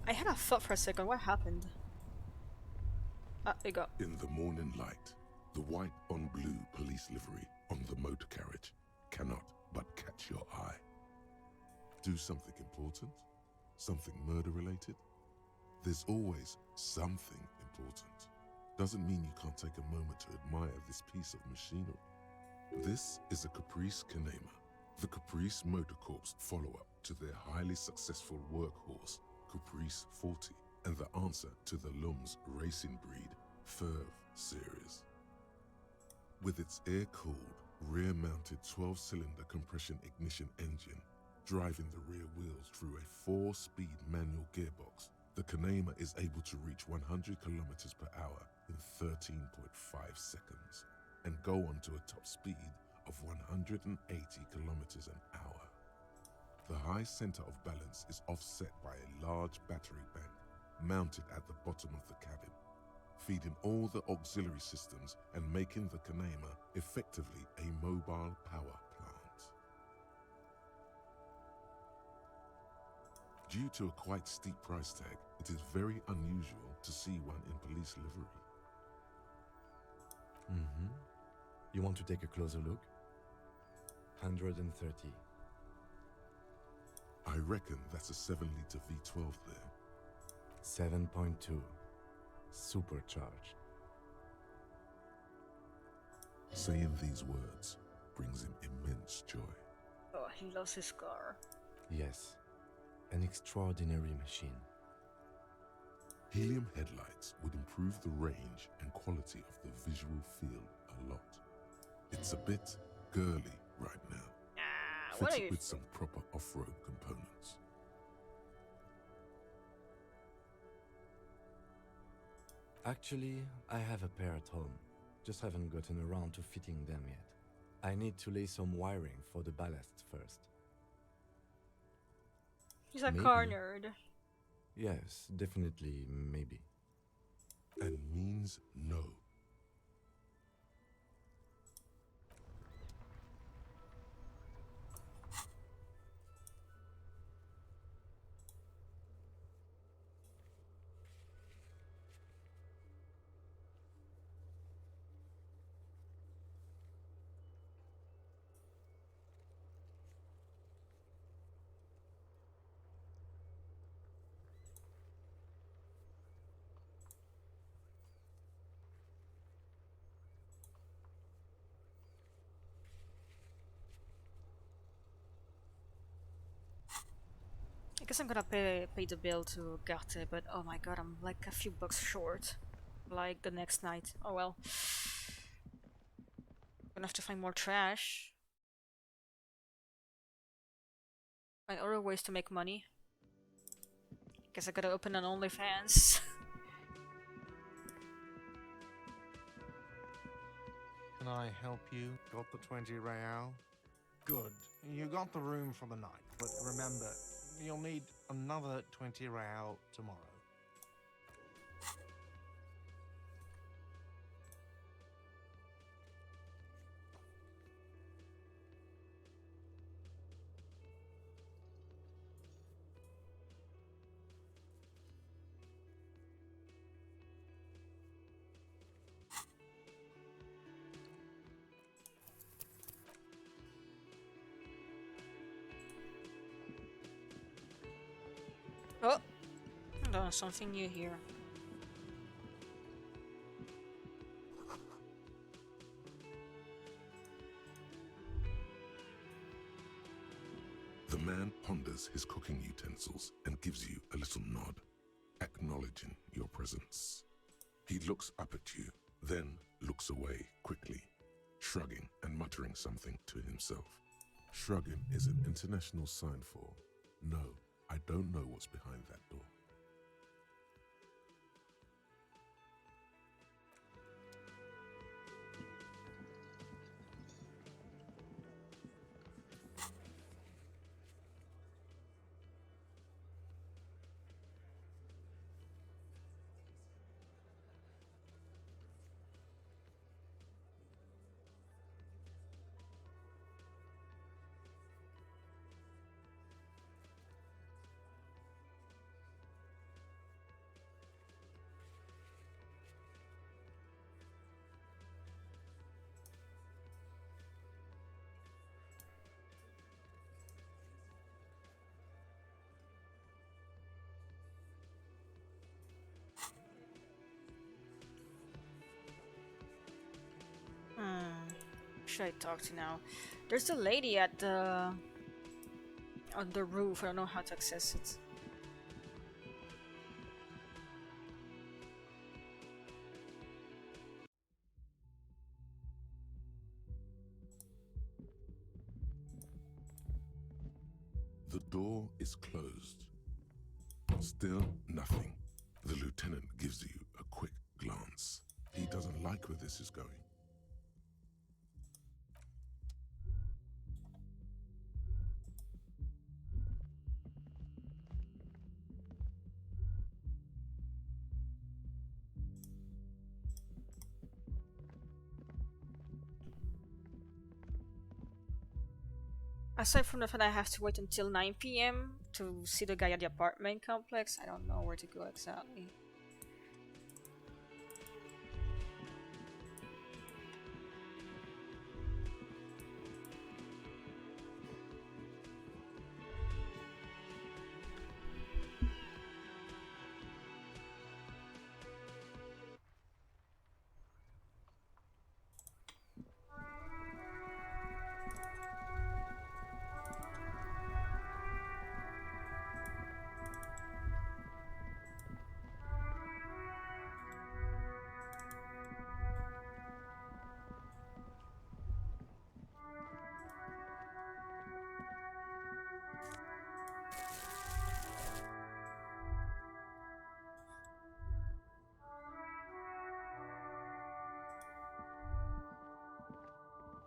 I had a thought for a second. What happened? Ah, there you go. In the morning light, the white on blue police livery on the motor carriage cannot but catch your eye. Do something important? Something murder related? There's always something important. doesn't mean you can't take a moment to admire this piece of machinery. This is a Caprice Kanema, the Caprice Motor Corp's follow-up to their highly successful workhorse, Caprice 40, and the answer to the Lum's racing breed, Ferv series. With its air-cooled, rear-mounted 12-cylinder compression ignition engine, driving the rear wheels through a 4-speed manual gearbox, the Kanema is able to reach 100 kilometers per hour in 13.5 seconds and go on to a top speed of 180 kilometers an hour. The high center of balance is offset by a large battery bank mounted at the bottom of the cabin, feeding all the auxiliary systems and making the Kanema effectively a mobile power plant. Due to a quite steep price tag, it is very unusual to see one in police livery. You want to take a closer look? 130. I reckon that's a 7-liter V12 there. 7.2. Supercharged. Saying these words brings him immense joy. Oh, he loves his car. Yes, an extraordinary machine. Helium headlights would improve the range and quality of the visual field a lot. It's a bit girly right now. What are Fitted you with some proper off-road components. Actually, I have a pair at home. Just haven't gotten around to fitting them yet. I need to lay some wiring for the ballast first. He's a Maybe. car nerd. Yes, definitely, maybe. And means no. I guess I'm gonna pay the bill to Garte, but oh my god, I'm like a few bucks short. Like the next night. Oh well. Gonna have to find more trash. Find other ways to make money. Guess I gotta open an OnlyFans. Can I help you? Got the 20 real? Good. You got the room for the night, but remember, you'll need another 20 real tomorrow. Oh! No, something new here. The man ponders his cooking utensils and gives you a little nod, acknowledging your presence. He looks up at you, then looks away quickly, shrugging and muttering something to himself. Shrugging is an international sign for, no, I don't know what's behind that door. should I talk to now? There's a lady at the on the roof. I don't know how to access it. The door is closed. Still nothing. The lieutenant gives you a quick glance. He doesn't like where this is going. Aside from the fact I have to wait until 9 p.m. to see the guy at the apartment complex, I don't know where to go exactly.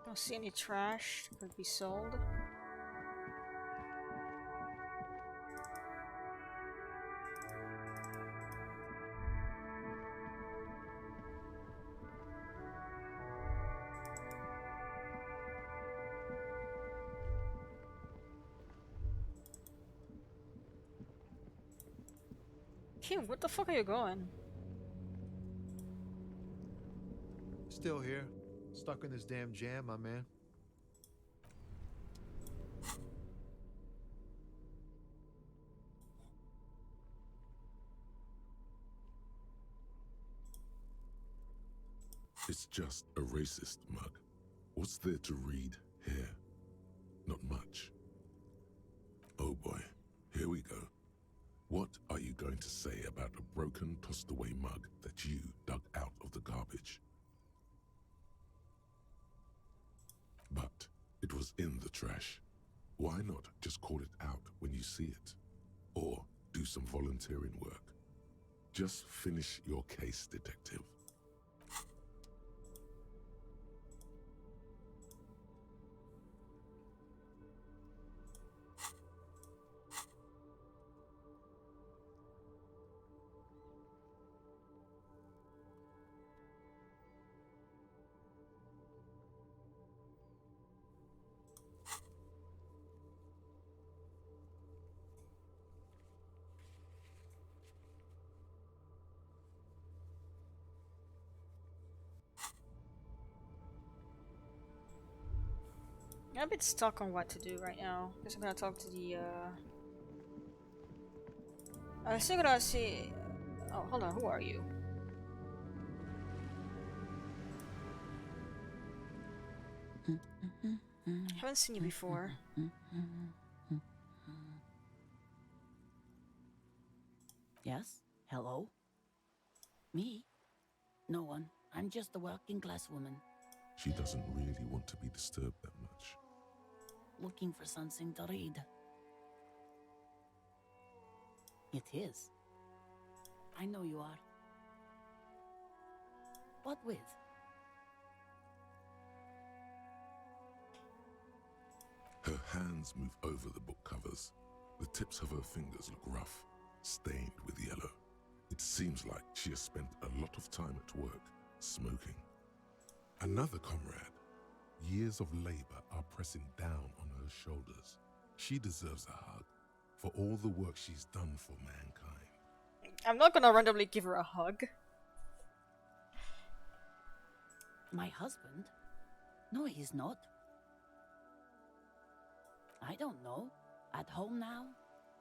Don't see any trash that could be sold. Kim, what the fuck are you going? Still here. Stuck in this damn jam, my man. It's just a racist mug. What's there to read here? Not much. Oh boy, here we go. What are you going to say about a broken, tossed-away mug that you dug out of the garbage? But it was in the trash. Why not just call it out when you see it? Or do some volunteering work? Just finish your case, detective. I'm a bit stuck on what to do right now. Guess I'm gonna talk to the I'm still gonna see. Oh, hold on, who are you? Haven't seen you before. Yes? Hello? Me? No one. I'm just a working class woman. She doesn't really want to be disturbed that much. Looking for something to read. It is. I know you are. What with? Her hands move over the book covers. The tips of her fingers look rough, stained with yellow. It seems like she has spent a lot of time at work, smoking. Another comrade. Years of labor are pressing down on her shoulders. She deserves a hug for all the work she's done for mankind. I'm not gonna randomly give her a hug. My husband? No, he's not. I don't know. At home now?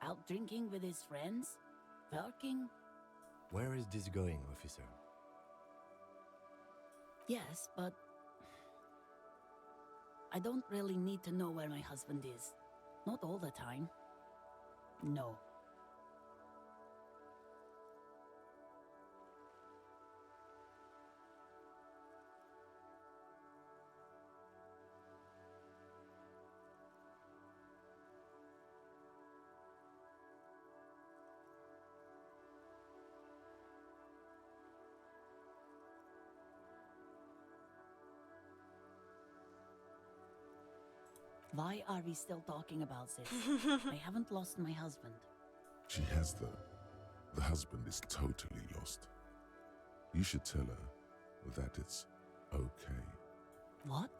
Out drinking with his friends? Working? Where is this going, officer? Yes, but I don't really need to know where my husband is. Not all the time. No. Why are we still talking about this? I haven't lost my husband. She has though. The husband is totally lost. You should tell her that it's okay. What?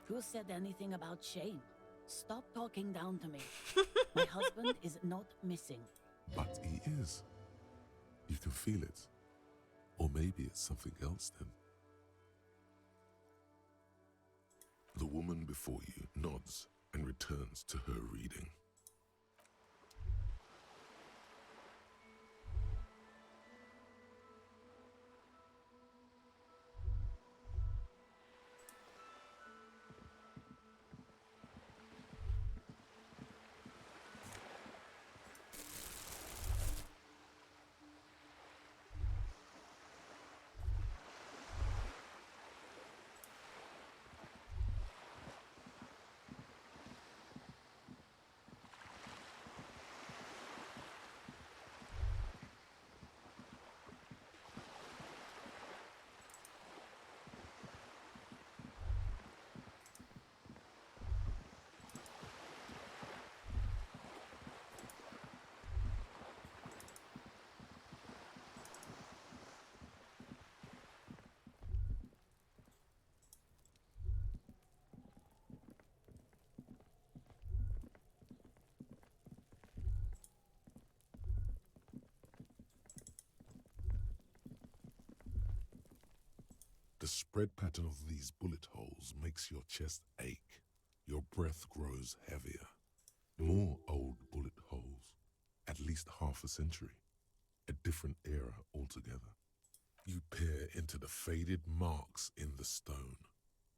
Who said anything about shame? Stop talking down to me. My husband is not missing. But he is. You can feel it. Or maybe it's something else then. The woman before you nods and returns to her reading. The spread pattern of these bullet holes makes your chest ache. Your breath grows heavier. More old bullet holes. At least half a century. A different era altogether. You peer into the faded marks in the stone.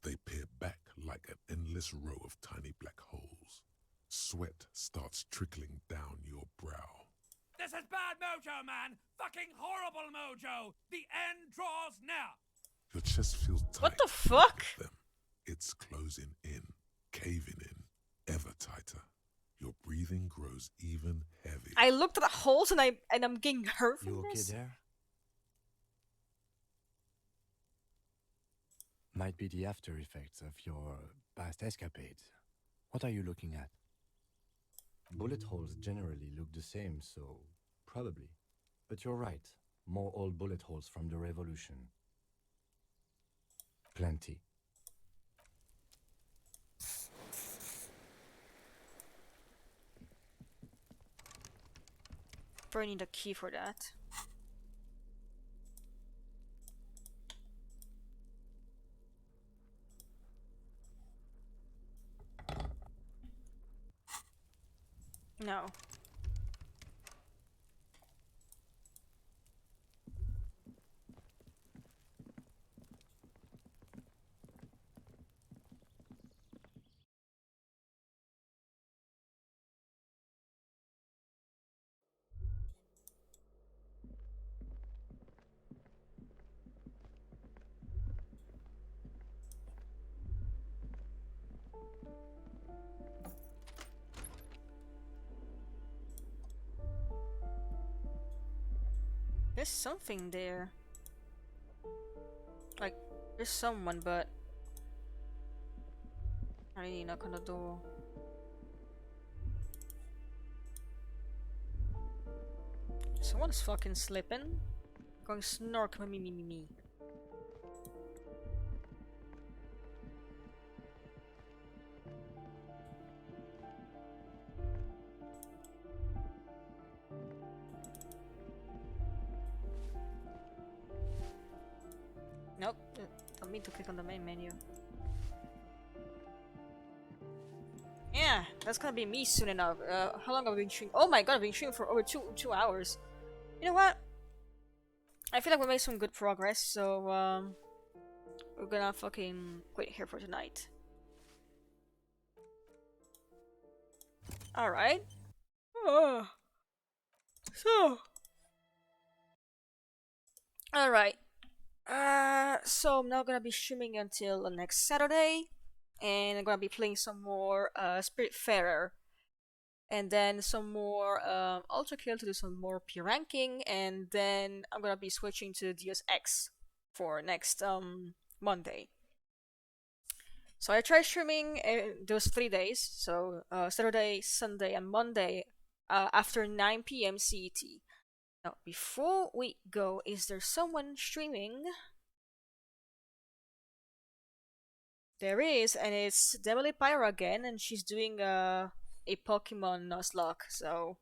They peer back like an endless row of tiny black holes. Sweat starts trickling down your brow. This is bad mojo, man! Fucking horrible mojo! The end draws near! Your chest feels tight. What the fuck? Them. It's closing in, caving in, ever tighter. Your breathing grows even heavier. I looked at the holes and I'm getting hurt from You okay this. there? Might be the after effects of your past escapades. What are you looking at? Bullet holes generally look the same, so probably. But you're right. More old bullet holes from the revolution. Plenty. Probably need a key for that. No. There's something there. Like, there's someone, but I need to knock on the door. Someone's fucking slipping. Going snork me. Nope, don't mean to click on the main menu. Yeah, that's gonna be me soon enough. How long have I been streaming? Oh my god, I've been streaming for over two hours. You know what? I feel like we made some good progress, so we're gonna fucking quit here for tonight. Alright. So. Alright. So I'm now gonna be streaming until the next Saturday, and I'm gonna be playing some more Spiritfarer, and then some more Ultra Kill to do some more P ranking, and then I'm gonna be switching to Deus Ex for next Monday. So I tried streaming those 3 days, so Saturday, Sunday, and Monday after 9 p.m. CET. Now, before we go, is there someone streaming? There is, and it's Demily Pyra again, and she's doing a Pokemon Nuzlocke, so.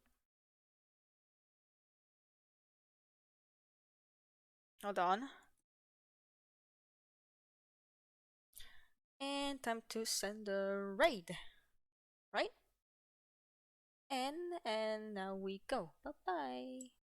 Hold on. And time to send the raid. Right? And now we go. Bye bye.